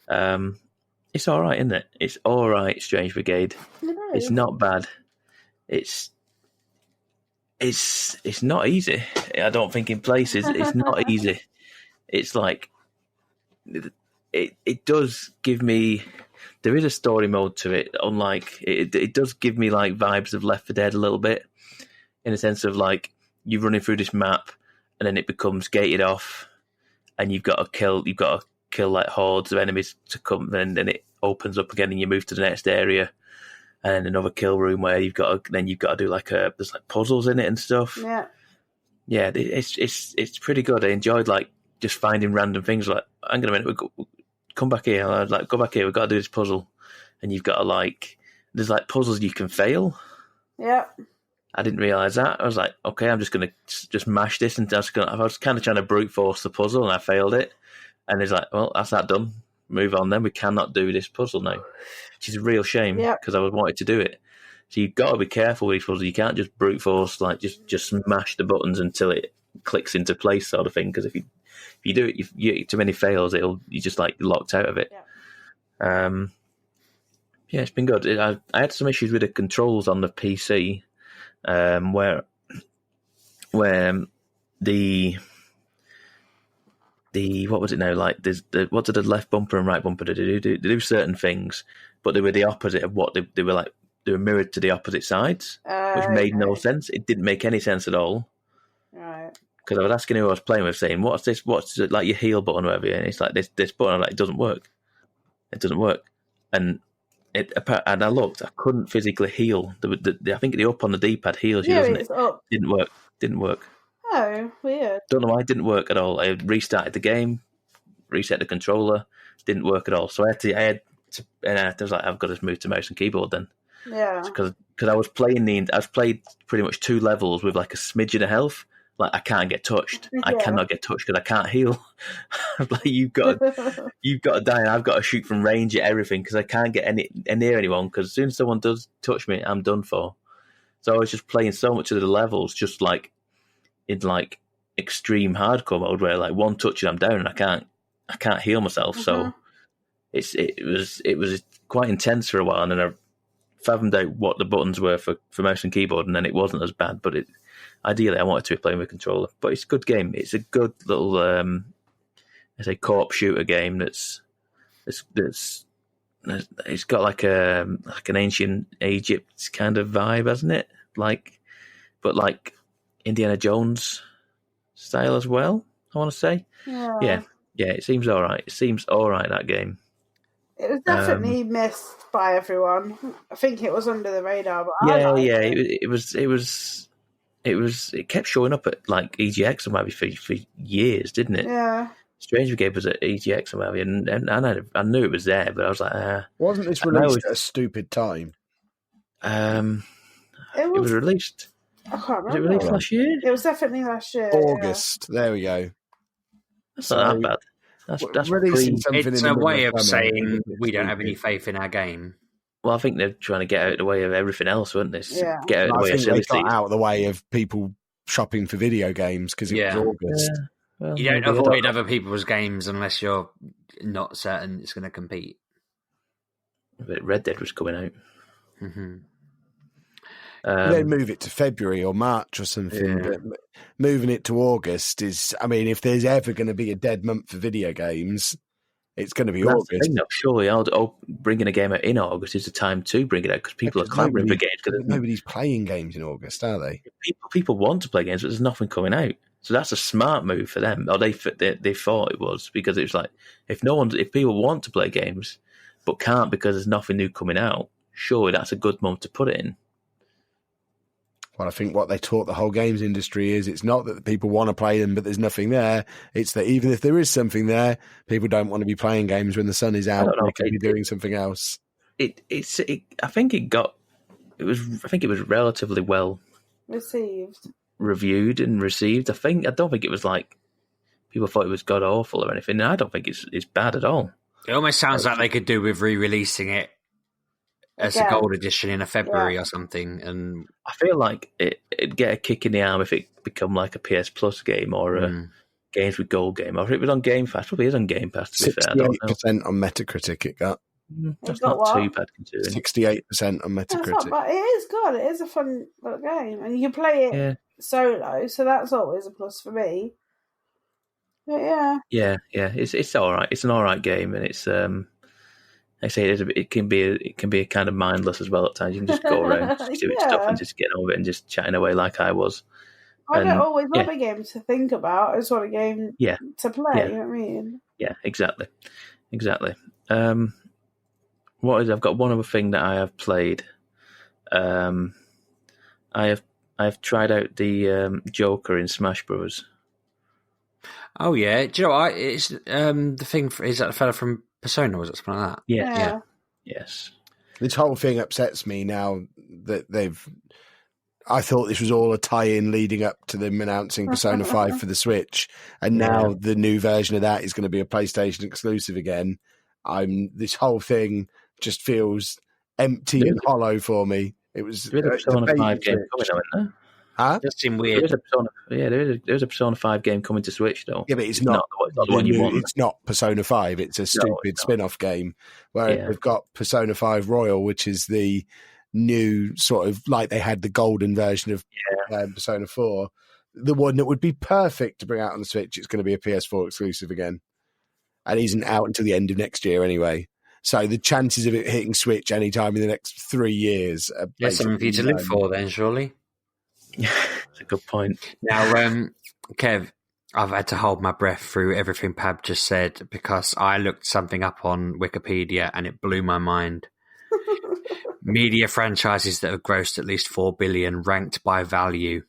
It's all right, isn't it? It's all right, Strange Brigade. It's not bad. It's not easy. I don't think in places it's not easy. It's like it does give me. There is a story mode to it. Unlike it does give me like vibes of Left 4 Dead a little bit, in a sense of like you're running through this map and then it becomes gated off, and you've got to kill like hordes of enemies to come, and then it opens up again and you move to the next area. And another kill room where you've got to do there's like puzzles in it and stuff. Yeah, it's pretty good. I enjoyed like just finding random things. Like, hang on a minute, come back here. I was like, go back here. We've got to do this puzzle, and you've got to there's like puzzles you can fail. Yeah. I didn't realize that. I was like, okay, I'm just gonna just mash this, and I was kind of trying to brute force the puzzle, and I failed it. And it's like, well, that's that done. Move on. Then we cannot do this puzzle now. Which is a real shame because I wanted to do it. So you've got to be careful with these puzzles. You can't just brute force, like just smash the buttons until it clicks into place, sort of thing. Because if you do it, you get too many fails, you're just like locked out of it. Yeah, it's been good. I had some issues with the controls on the PC, where the what was it now? Like, what did the left bumper and right bumper do? They do certain things, but they were the opposite of what they were like. They were mirrored to the opposite sides, which made no sense. It didn't make any sense at all. Right. Because I was asking who I was playing with, saying, "What's this? What's it, like your heal button or whatever?" And it's like this button. I'm like, it doesn't work. It doesn't work. And I looked. I couldn't physically heal. I think the up on the D-pad heals you, doesn't it? Up. Didn't work. Oh, weird. Don't know why it didn't work at all. I restarted the game, reset the controller, didn't work at all. So I had to, and I was like, I've got to move to mouse and keyboard then. Yeah. Because I was played pretty much 2 levels with like a smidgen of health. Like, I can't get touched. Yeah. I cannot get touched because I can't heal. Like, you've got to die, and I've got to shoot from range at everything because I can't get near anyone. Because as soon as someone does touch me, I'm done for. So I was just playing so much of the levels, just like in like extreme hardcore mode, where like one touch and I'm down, and I can't heal myself. So it was quite intense for a while, and then I fathomed out what the buttons were for mouse and keyboard, and then it wasn't as bad. But ideally I wanted to be playing with a controller. But it's a good game. It's a good little co-op shooter game that's it's got like an ancient Egypt kind of vibe, hasn't it? But Indiana Jones style as well, I want to say. Yeah, it seems all right. It seems all right, that game. It was definitely missed by everyone. I think it was under the radar, but it kept showing up at like EGX or maybe for years, didn't it? Yeah. Strange Brigade was at EGX or maybe, and I knew it was there, but I was like, wasn't this released at a stupid time? It was released. I can't remember. Was it released last year? It was definitely last year. August. Yeah. There we go. That's not that bad. That's releasing something. It's a way of saying we don't have any faith in our game. Well, I think they're trying to get out of the way of everything else, weren't they? Yeah. Get out of the way of they got out of the way of people shopping for video games because it was August. Yeah. Well, you don't avoid other people's games unless you're not certain it's going to compete. But Red Dead was coming out. Mm-hmm. They move it to February or March or something, but moving it to August is, I mean, if there's ever going to be a dead month for video games, it's going to be August. The thing, though, surely bringing a game out in August is the time to bring it out because people are clamouring for games. Nobody's playing games in August, are they? People want to play games, but there's nothing coming out. So that's a smart move for them. Or they thought it was, because it was like, if people want to play games but can't because there's nothing new coming out, surely that's a good month to put it in. Well, I think what they taught the whole games industry is it's not that people want to play them, but there's nothing there. It's that even if there is something there, people don't want to be playing games when the sun is out. They could be doing something else. I think it was relatively well reviewed and received. I don't think it was like people thought it was god awful or anything. I don't think it's bad at all. It almost sounds like they could do with re-releasing it as a gold edition in a February or something. And I feel like it'd get a kick in the arm if it become like a PS Plus game or a games with gold game. Or if it was on Game Pass, probably is on Game Pass. To be fair, I don't know. 68% on Metacritic it got. That's not too bad considering. 68% on Metacritic. But it is good. It is a fun little game, and you can play it solo, so that's always a plus for me. But yeah, it's all right. It's an all right game, and it's I say it can be a kind of mindless as well at times. You can just go around, just doing stuff, and just getting over it and just chatting away like I was. I don't always want a game to think about. I just want a game to play. Yeah. You know what I mean? Yeah, exactly. I've got one other thing that I have played. I have tried out the Joker in Smash Bros. Oh yeah, do you know what? It's the thing. Is that the fella from Persona? Was it something like that? Yeah. Yes. This whole thing upsets me now that they've. I thought this was all a tie-in leading up to them announcing Persona 5 for the Switch, and now the new version of that is going to be a PlayStation exclusive again. This whole thing just feels empty and hollow for me. It was there is a Persona 5 game coming out, isn't there? Huh? It does seem weird. There is a Persona 5 game coming to Switch, though. Yeah, but it's not the one you want. It's not Persona 5. It's a stupid spin-off game where they've got Persona 5 Royal, which is the new sort of like they had the golden version of Persona 4. The one that would be perfect to bring out on the Switch. It's going to be a PS4 exclusive again. And isn't out until the end of next year anyway. So the chances of it hitting Switch anytime in the next 3 years are something for you to live for then, surely. That's a good point. Now, Kev, I've had to hold my breath through everything Pab just said because I looked something up on Wikipedia and it blew my mind. Media franchises that have grossed at least 4 billion ranked by value.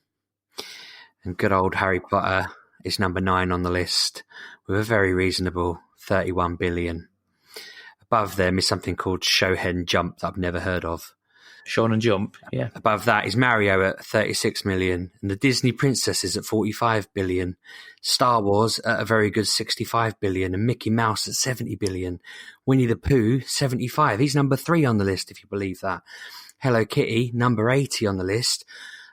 And good old Harry Potter is number 9 on the list with a very reasonable 31 billion. Above them is something called Shonen Jump that I've never heard of. Shonen Jump, yeah. Above that is Mario at 36 million and the Disney Princesses at 45 billion. Star Wars at a very good 65 billion and Mickey Mouse at 70 billion. Winnie the Pooh, 75. He's number 3 on the list, if you believe that. Hello Kitty, number 80 on the list.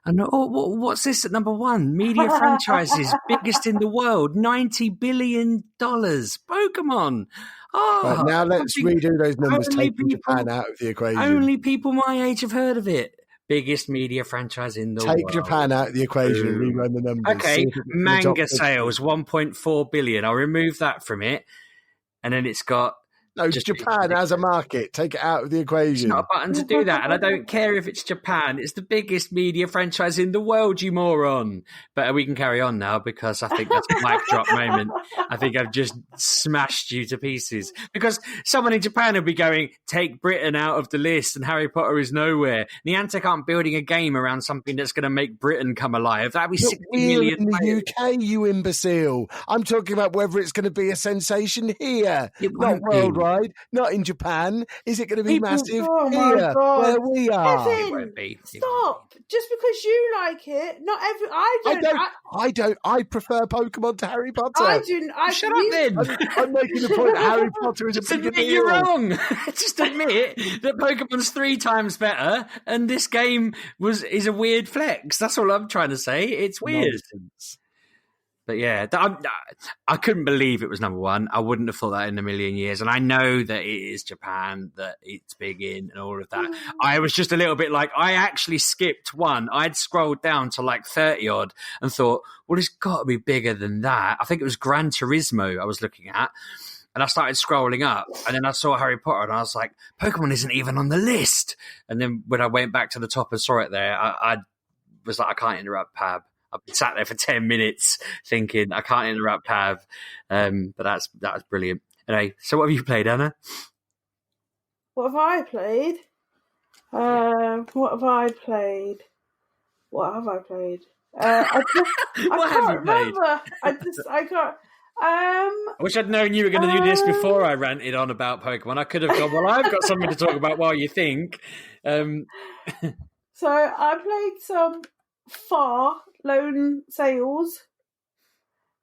And what's this at number 1? Media franchises, biggest in the world, $90 billion. Pokemon. Oh, right, now let's redo those numbers, taking Japan out of the equation. Only people my age have heard of it. Biggest media franchise in the world. Take Japan out of the equation and rerun the numbers. Okay, manga sales, 1.4 billion. I'll remove that from it. And then it's got... No, Japan has a market. Take it out of the equation. It's not a button to do that. And I don't care if it's Japan. It's the biggest media franchise in the world, you moron. But we can carry on now because I think that's a mic drop moment. I think I've just smashed you to pieces. Because someone in Japan will be going, take Britain out of the list and Harry Potter is nowhere. Niantic aren't building a game around something that's going to make Britain come alive. That'd be 60 million. In the UK, you imbecile. I'm talking about whether it's going to be a sensation here. Not worldwide. Not in Japan. Is it going to be massive here, where we are? Kevin, it won't be. Stop. Just because you like it, not every. I don't. I prefer Pokemon to Harry Potter. I do. Shut up then. I'm making the point that Harry Potter is a bigger deal. You're wrong. Just admit that Pokemon's 3 times better, and this game is a weird flex. That's all I'm trying to say. It's weird. Nonsense. But yeah, I couldn't believe it was number 1. I wouldn't have thought that in a million years. And I know that it is Japan, that it's big in and all of that. I was just a little bit like, I actually skipped 1. I'd scrolled down to like 30 odd and thought, well, it's got to be bigger than that. I think it was Gran Turismo I was looking at. And I started scrolling up and then I saw Harry Potter and I was like, Pokemon isn't even on the list. And then when I went back to the top and saw it there, I was like, I can't interrupt Pab. I've been sat there for 10 minutes thinking I can't interrupt Pav, but that was brilliant. Anyway, so what have you played, Anna? What have I played? I can't. I wish I'd known you were going to do this before I ranted on about Pokemon. I could have gone, well, I've got something to talk about while you think. So I played some Far Lone Sales.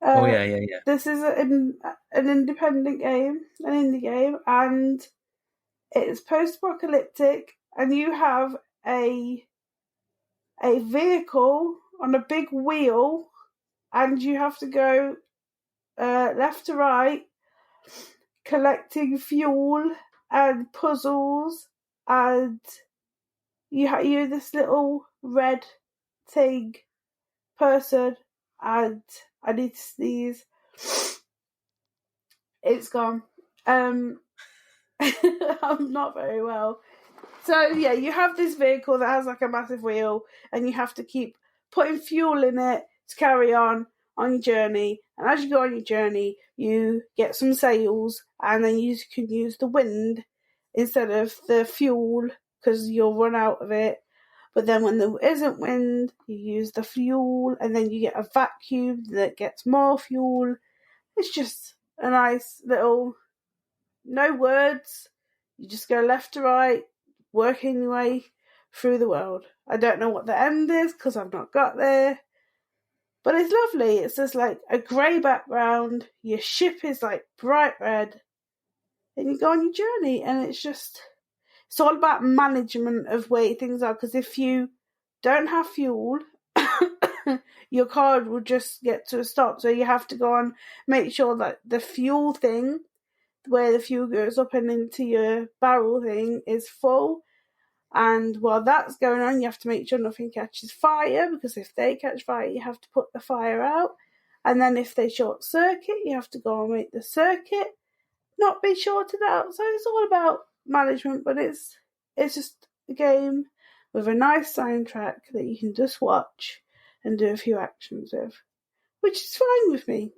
Yeah. This is an independent game, an indie game, and it's post-apocalyptic, and you have a vehicle on a big wheel, and you have to go left to right, collecting fuel and puzzles, and you're this little red thing person, and I need to sneeze. It's gone. I'm not very well. So yeah, you have this vehicle that has like a massive wheel, and you have to keep putting fuel in it to carry on your journey. And as you go on your journey, you get some sails, and then you can use the wind instead of the fuel because you'll run out of it. But then when there isn't wind, you use the fuel, and then you get a vacuum that gets more fuel. It's just a nice little, no words. You just go left to right, working your way through the world. I don't know what the end is because I've not got there. But it's lovely. It's just like a grey background. Your ship is like bright red. And you go on your journey, and it's all about management of where things are. Because if you don't have fuel, your card will just get to a stop. So you have to go on, make sure that the fuel thing, where the fuel goes up and into your barrel thing, is full. And while that's going on, you have to make sure nothing catches fire, because if they catch fire, you have to put the fire out. And then if they short circuit, you have to go and make the circuit not be shorted out. So it's all about management, but it's just a game with a nice soundtrack that you can just watch and do a few actions with, which is fine with me.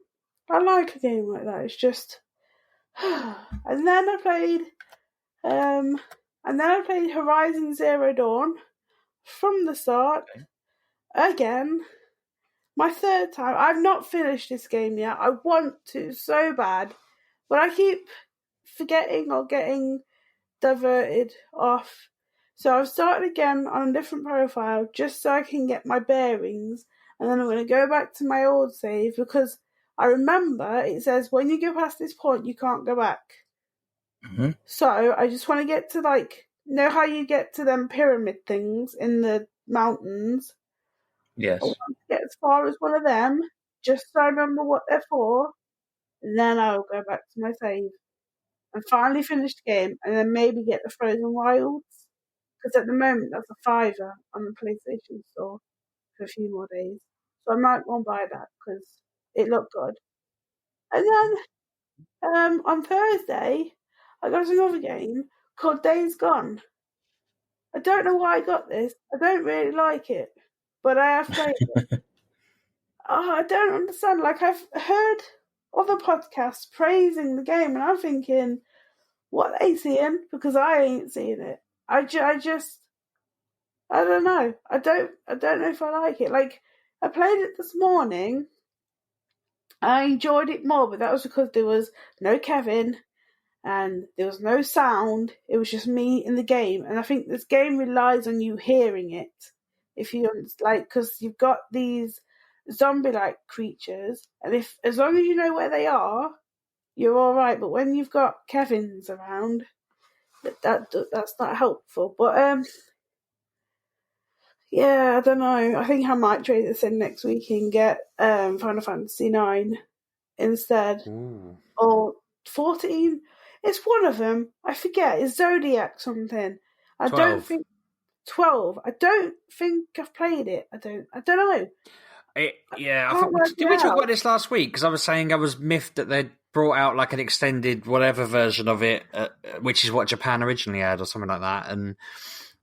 I like a game like that. It's just... And then I played Horizon Zero Dawn from the start. Again, my third time. I've not finished this game yet. I want to so bad, but I keep forgetting or getting diverted off. So I've started again on a different profile just so I can get my bearings, and then I'm going to go back to my old save because I remember it says when you go past this point you can't go back. Mm-hmm. So I just want to get to, like, know how you get to them pyramid things in the mountains? Yes. I want to get as far as one of them, just so I remember what they're for, and then I'll go back to my save and finally finish the game, and then maybe get the Frozen Wilds, because at the moment that's a $5 on the PlayStation Store for a few more days. So I might go and buy that because it looked good. And then on Thursday, I got another game called Days Gone. I don't know why I got this. I don't really like it, but I have played it. I don't understand. Like, I've heard other podcasts praising the game, and I'm thinking, what are they seeing? Because I ain't seeing it. I don't know. I don't know if I like it. Like, I played it this morning. I enjoyed it more, but that was because there was no Kevin and there was no sound. It was just me in the game. And I think this game relies on you hearing it. If you like, because you've got these zombie-like creatures, and as long as you know where they are, you're all right. But when you've got Kevins around, that's not helpful. But yeah, I don't know. I think I might trade this in next week and get Final Fantasy 9 instead. Ooh. Or 14. It's one of them. I forget. It's Zodiac something. 12. I don't think 12. I don't think I've played it. I don't know. I think, did we talk about this last week? Because I was saying I was miffed that they'd brought out like an extended whatever version of it, which is what Japan originally had or something like that. And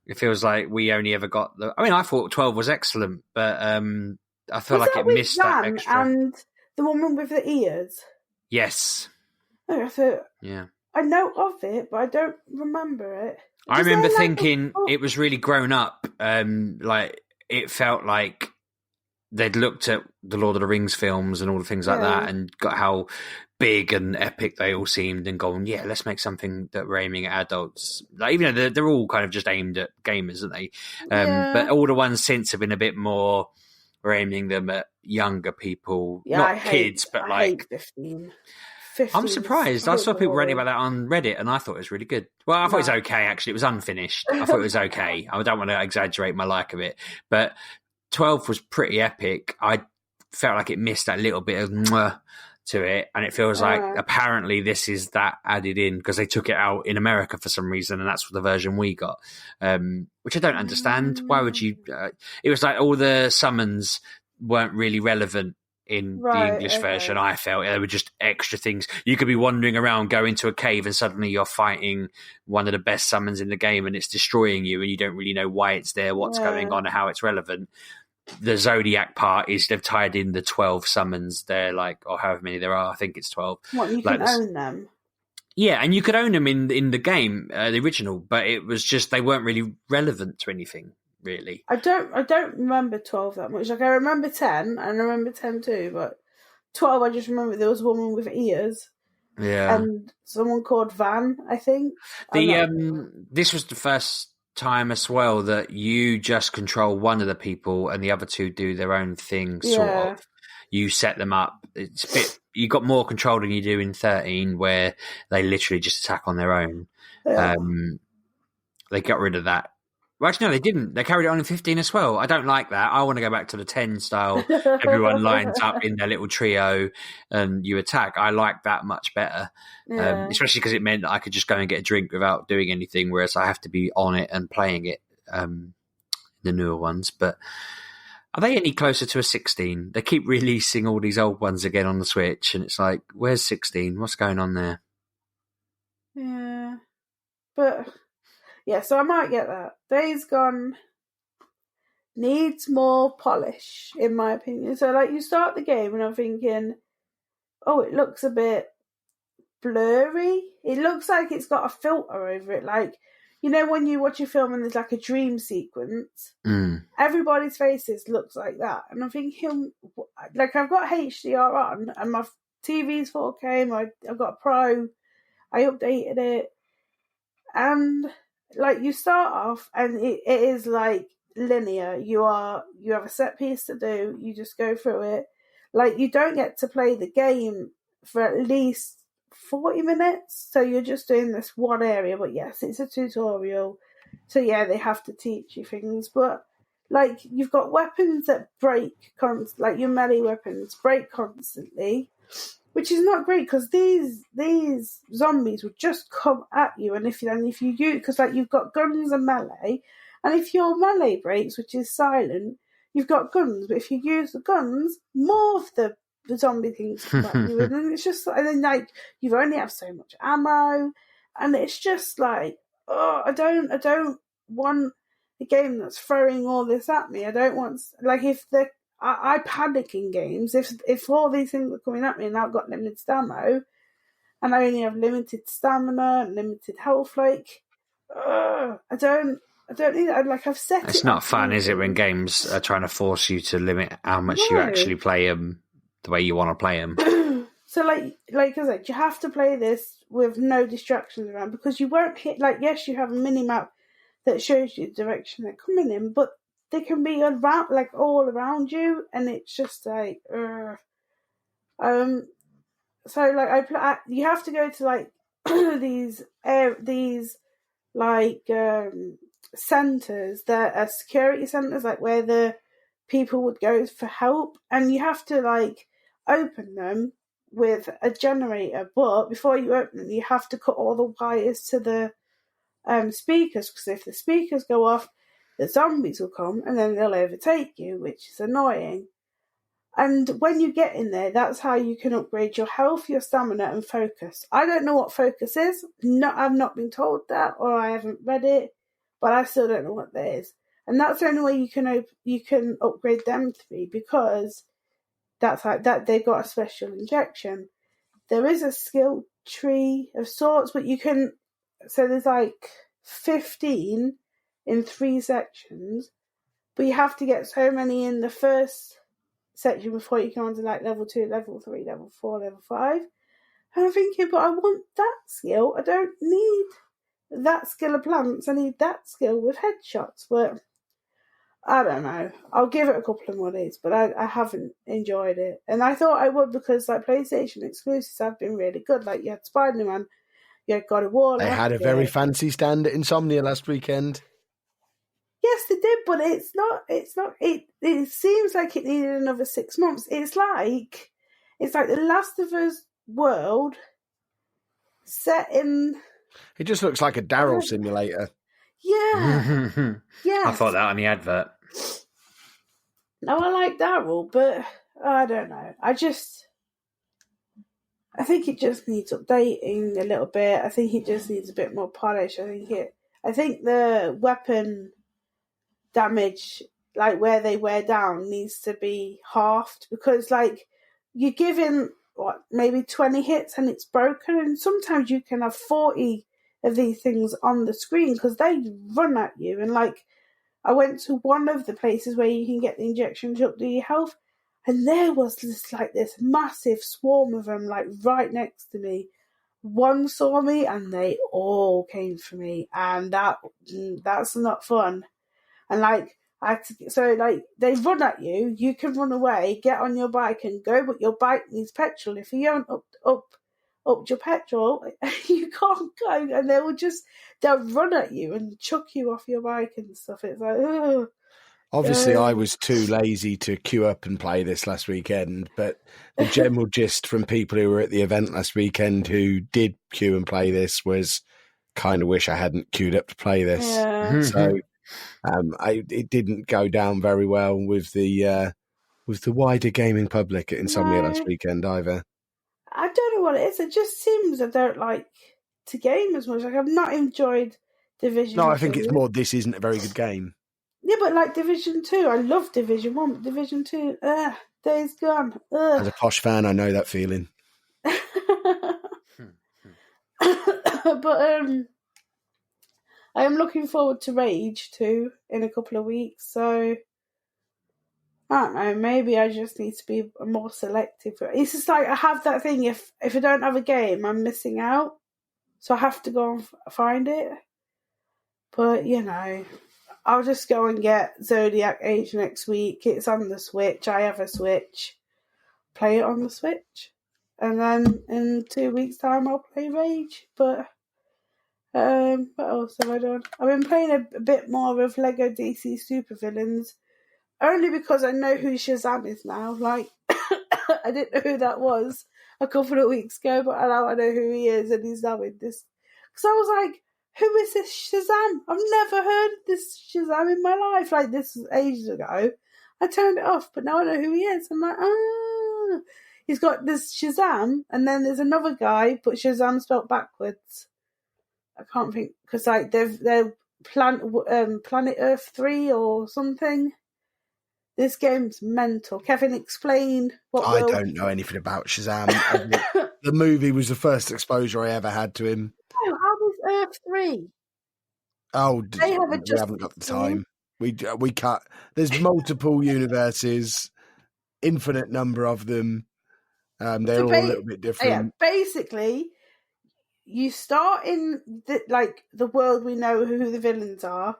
it feels like we only ever got I thought 12 was excellent, but I feel like it missed that extra. And the woman with the ears. Yes. Oh, I thought, yeah. I know of it, but I don't remember it. I remember thinking it was really grown up. Like, it felt like they'd looked at the Lord of the Rings films and all the things like that, and got how big and epic they all seemed, and gone, yeah, let's make something that we're aiming at adults. Like, even though they're all kind of just aimed at gamers, aren't they? But all the ones since have been a bit more, we're aiming them at younger people, not kids, but like 15. I'm surprised. I saw people writing about that on Reddit, and I thought it was really good. Well, I thought it was okay, actually. It was unfinished. I thought it was okay. I don't want to exaggerate my like of it, but 12 was pretty epic. I felt like it missed that little bit of to it, and it feels like apparently this is that added in because they took it out in America for some reason, and that's the version we got, which I don't understand. Why would you? It was like all the summons weren't really relevant in the English version. I felt they were just extra things. You could be wandering around, go into a cave, and suddenly you're fighting one of the best summons in the game, and it's destroying you, and you don't really know why it's there, what's going on, and how it's relevant. The Zodiac part is they've tied in the 12 summons. They're like, or however many there are, I think it's 12. What, you can own them? Yeah, and you could own them in the game, the original, but it was just they weren't really relevant to anything, really. I don't remember 12 that much. Like I remember 10, and I remember 10 too, but 12 I just remember there was a woman with ears. Yeah. And someone called Van, I think. This was the first time as well that you just control one of the people and the other two do their own thing, sort of. You set them up. It's a bit, you got more control than you do in 13, where they literally just attack on their own. Yeah. They got rid of that. Well, actually, no, they didn't. They carried it on in 15 as well. I don't like that. I want to go back to the 10 style. Everyone lines up in their little trio and you attack. I like that much better, especially because it meant that I could just go and get a drink without doing anything, whereas I have to be on it and playing it, the newer ones. But are they any closer to a 16? They keep releasing all these old ones again on the Switch, and it's like, where's 16? What's going on there? Yeah. But... yeah, so I might get that. Days Gone needs more polish, in my opinion. So, like, you start the game and I'm thinking, oh, it looks a bit blurry. It looks like it's got a filter over it. Like, you know, when you watch a film and there's like a dream sequence, everybody's faces looks like that. And I'm thinking, like, I've got HDR on and my TV's 4K, I've got a Pro, I updated it, and... like, you start off and it is like linear. You have a set piece to do. You just go through it. Like, you don't get to play the game for at least 40 minutes. So you're just doing this one area. But yes, it's a tutorial. So yeah, they have to teach you things. But like, you've got weapons that break like your melee weapons break constantly. Which is not great because these zombies would just come at you, and if you use, because like you've got guns and melee, and if your melee breaks, which is silent, you've got guns. But if you use the guns, more of the zombie things come at you, and then it's just, and then like you've only have so much ammo, and it's just like, oh, I don't want a game that's throwing all this at me. I don't want, like, if the I panic in games if all these things are coming at me and I've got limited ammo and I only have limited stamina and limited health. Like, I don't need that. Like, I've set it's not fun, is it, when games are trying to force you to limit how much you actually play them the way you want to play them? So, like I said, you have to play this with no distractions around because you won't hit. Like, yes, you have a mini map that shows you the direction they're coming in, but they can be around, like, all around you, and it's just like, So, like, you have to go to like these like centers that are security centers, like where the people would go for help, and you have to like open them with a generator. But before you open them, you have to cut all the wires to the speakers, because if the speakers go off, the zombies will come and then they'll overtake you, which is annoying. And when you get in there, that's how you can upgrade your health, your stamina, and focus. I don't know what focus is. No, I've not been told that, or I haven't read it, but I still don't know what that is. And that's the only way you can upgrade them to be, because that's like that they got a special injection. There is a skill tree of sorts, but you can. So there's like 15 in 3 sections, but you have to get so many in the first section before you come on to like level 2, level 3, level 4, level 5. And I'm thinking, but I want that skill. I don't need that skill of plants. I need that skill with headshots. But I don't know. I'll give it a couple of more days, but I haven't enjoyed it. And I thought I would, because like PlayStation exclusives have been really good. Like, you had Spider-Man, you had God of War. They had a very fancy stand at Insomnia last weekend. Yes, they did, but it's not. It seems like it needed another 6 months. It's like It's like the Last of Us world set in. It just looks like a Daryl simulator. Yeah. Yeah. I thought that on the advert. No, I like Daryl, but I don't know. I think it just needs updating a little bit. I think it just needs a bit more polish. I think the weapon damage, like where they wear down, needs to be halved, because like you give him maybe 20 hits and it's broken, and sometimes you can have 40 of these things on the screen because they run at you. And like I went to one of the places where you can get the injection to up to your health, and there was just like this massive swarm of them, like right next to me. One saw me, and they all came for me, and that's not fun. And like they run at you. You can run away, get on your bike, and go, but your bike needs petrol. If you haven't upped your petrol, you can't go, and they'll run at you and chuck you off your bike and stuff. It's like, ugh. Obviously, I was too lazy to queue up and play this last weekend, but the general gist from people who were at the event last weekend who did queue and play this was kind of wish I hadn't queued up to play this. Yeah. So it didn't go down very well with the wider gaming public at Insomnia last weekend either. I don't know what it is. It just seems I don't like to game as much. Like I've not enjoyed Division 2. No, I think it's more this isn't a very good game. Yeah, but like Division 2, I love Division 1, but Division 2, days gone. As a posh fan, I know that feeling. But I am looking forward to Rage 2 in a couple of weeks, so I don't know, maybe I just need to be more selective. It's just like I have that thing, if I don't have a game, I'm missing out, so I have to go and find it. But, you know, I'll just go and get Zodiac Age next week. It's on the Switch. I have a Switch. Play it on the Switch. And then in 2 weeks' time, I'll play Rage. But what else have I done? I've been playing a bit more of Lego DC Supervillains. Only because I know who Shazam is now. Like, I didn't know who that was a couple of weeks ago, but now I know who he is, and he's now in this. Because I was like, who is this Shazam? I've never heard this Shazam in my life. Like, this was ages ago. I turned it off, but now I know who he is. I'm like, he's got this Shazam, and then there's another guy, but Shazam spelled backwards. I can't think, because like they're Planet Earth 3 or something. This game's mental. Kevin, explain what. I don't know anything about Shazam. The movie was the first exposure I ever had to him. Oh, how does Earth 3? Oh, we haven't got the time. We cut. There's multiple universes, infinite number of them. They're all a little bit different. Yeah, basically, you start in the world we know who the villains are,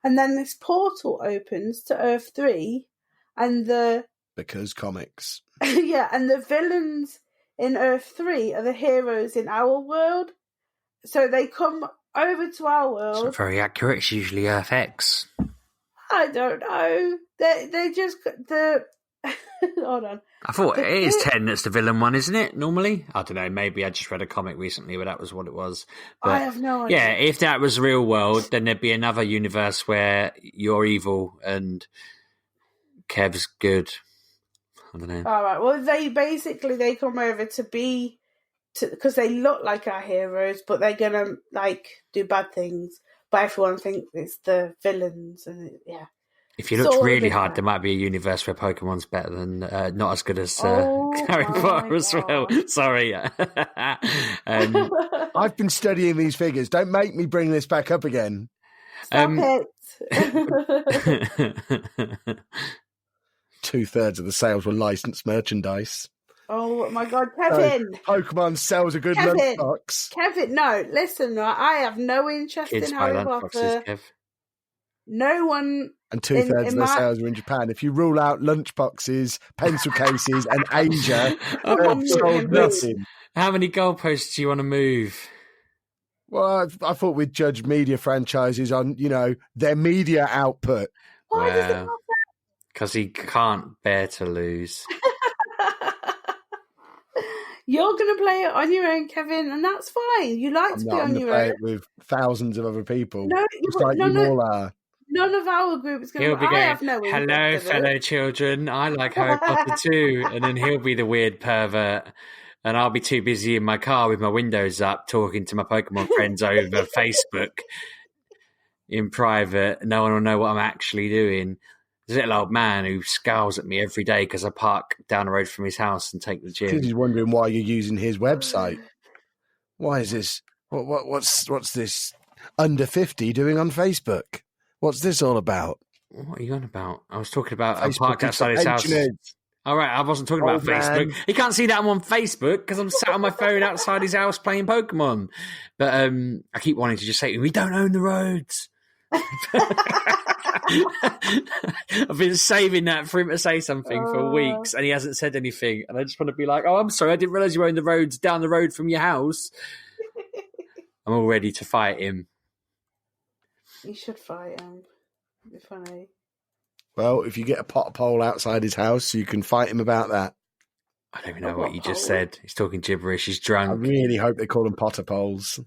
and then this portal opens to Earth 3, and because comics. Yeah, and the villains in Earth 3 are the heroes in our world. So they come over to our world. It's not very accurate. It's usually Earth X. I don't know. They just hold on. I thought it is 10 that's the villain one, isn't it? Normally, I don't know. Maybe I just read a comic recently where that was what it was. But I have no idea. Yeah, if that was real world, then there'd be another universe where you're evil and Kev's good. I don't know. All right. Well, they come over because they look like our heroes, but they're gonna do bad things. But everyone thinks it's the villains, and yeah. If you looked really hard, there might be a universe where Pokemon's better than, not as good as Harry Potter as well. Sorry. I've been studying these figures. Don't make me bring this back up again. Stop it. 2/3 of the sales were licensed merchandise. Oh my God, Kevin! Pokemon sells a good lunchbox. Kevin, no, listen, I have no interest Kids in buy Harry lunchboxes, Potter. Kev. No one. And 2/3 of their sales are in Japan. If you rule out lunchboxes, pencil cases, and Asia, they've sold nothing. How many goalposts do you want to move? Well, I thought we'd judge media franchises on, their media output. Why does it not? Because he can't bear to lose. You're going to play it on your own, Kevin, and that's fine. You like to be on your own. Play it with thousands of other people. No, just like you all are. None of our group is going to be going, I have no hello, fellow children. I like Harry Potter too. And then he'll be the weird pervert. And I'll be too busy in my car with my windows up talking to my Pokemon friends over Facebook in private. No one will know what I'm actually doing. There's a little old man who scowls at me every day because I park down the road from his house and take the gym. He's wondering why you're using his website. Why is this? What's this under 50 doing on Facebook? What's this all about? What are you on about? I was talking about Facebook I parked outside his house. All right, I wasn't talking about Facebook. Man. He can't see that I'm on Facebook because I'm sat on my phone outside his house playing Pokemon. But I keep wanting to just say to him, we don't own the roads. I've been saving that for him to say something for weeks, and he hasn't said anything. And I just want to be like, oh, I'm sorry, I didn't realise you owned the roads down the road from your house. I'm all ready to fight him. You should fight him. It'd be funny. Well, if you get a pot pole outside his house, you can fight him about that. I don't even know what you just said. He's talking gibberish. He's drunk. I really hope they call them potter poles.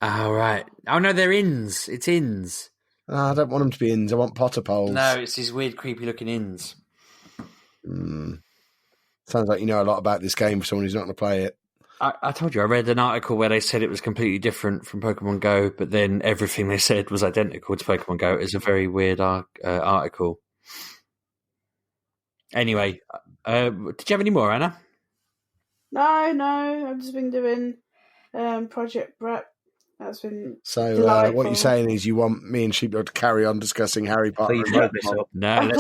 Oh, right. Oh, no, they're inns. It's inns. I don't want them to be inns. I want potter poles. No, it's these weird, creepy-looking inns. Sounds like you know a lot about this game for someone who's not going to play it. I told you, I read an article where they said it was completely different from Pokemon Go, but then everything they said was identical to Pokemon Go. It's a very weird article. Anyway, did you have any more, Anna? No. I've just been doing Project Prep. That's been so. What you're saying is you want me and Sheepdog to carry on discussing Harry Potter. Please wrap this up. No,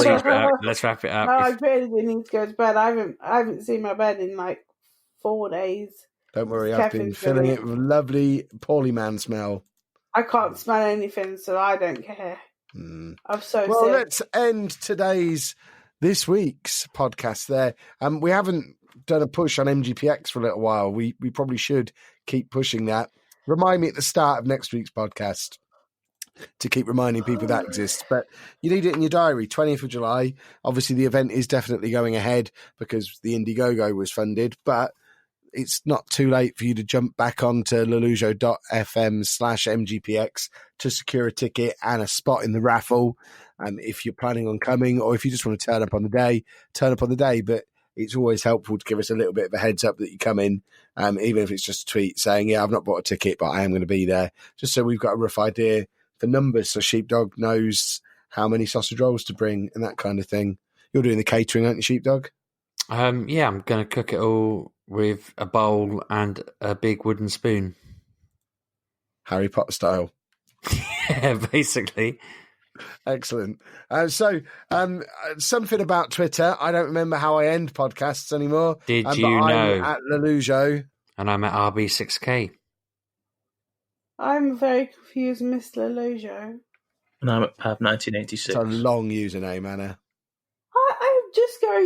let's wrap it up. No, I really do need to go to bed. I haven't seen my bed in like 4 days. Don't worry, I've been filling it with lovely poorly man smell. I can't smell anything, so I don't care. I'm so well, sick. Let's end this week's podcast there. We haven't done a push on MGPX for a little while. We probably should keep pushing that. Remind me at the start of next week's podcast to keep reminding people that exists. But you need it in your diary, 20th of July. Obviously, the event is definitely going ahead because the Indiegogo was funded, but it's not too late for you to jump back onto lelujo.fm/MGPX to secure a ticket and a spot in the raffle. If you're planning on coming, or if you just want to turn up on the day. But it's always helpful to give us a little bit of a heads up that you come in, even if it's just a tweet saying, yeah, I've not bought a ticket, but I am going to be there, just so we've got a rough idea for numbers, so Sheepdog knows how many sausage rolls to bring and that kind of thing. You're doing the catering, aren't you, Sheepdog? Yeah, I'm going to cook it all with a bowl and a big wooden spoon. Harry Potter style. Yeah, basically. Excellent. Something about Twitter. I don't remember how I end podcasts anymore. Did you know? I'm at Lelujo. And I'm at RB6K. I'm very confused, Miss Lelujo. And I'm at Pab1986. It's a long username, Anna.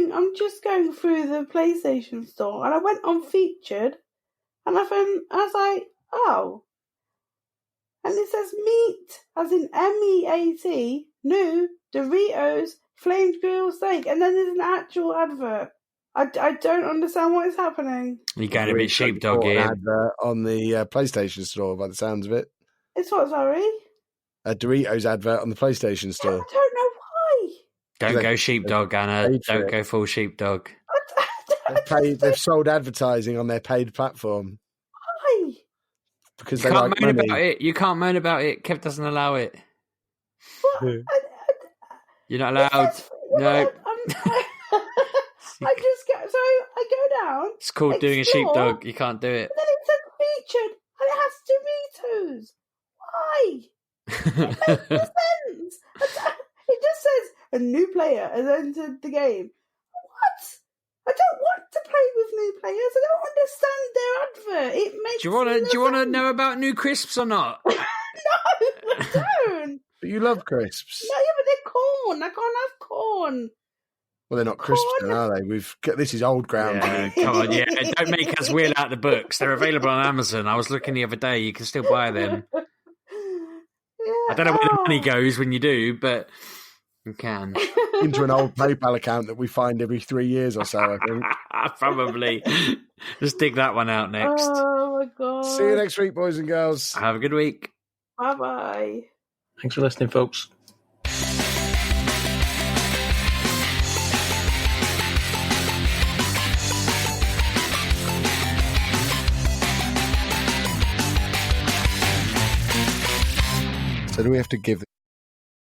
I'm just going through the PlayStation store, and I went on featured, and I was like, oh. And it says meat, as in MEAT, new Doritos flamed grilled steak, and then there's an actual advert. I don't understand what is happening. You're going a bit Sheepdog here. An advert on the PlayStation store, by the sounds of it. It's what, sorry? A Doritos advert on the PlayStation store. I don't know why. Don't go Sheepdog, Anna. Don't go full Sheepdog. They've sold advertising on their paid platform. Why? Because you they can't like moan money. about it. You can't moan about it. Kev doesn't allow it. What? You're not allowed. No. I go down. It's called doing a sheepdog. You can't do it. And then it said featured, and it has Doritos. Why? It makes no sense. It just says a new player has entered the game. What? I don't want to play with new players. I don't understand their advert. It makes. Do you want to know about new crisps or not? No, I don't. But you love crisps. No, yeah, but they're corn. I can't have corn. Well, they're not crisps, then, are they? This is old ground. Yeah, come on, yeah. Don't make us wheel out the books. They're available on Amazon. I was looking the other day. You can still buy them. Yeah, I don't know where the money goes when you do, but you can. Into an old PayPal account that we find every 3 years or so, I think. Probably. Just dig that one out next. Oh my god. See you next week, boys and girls. Have a good week. Bye-bye. Thanks for listening, folks. So do we have to give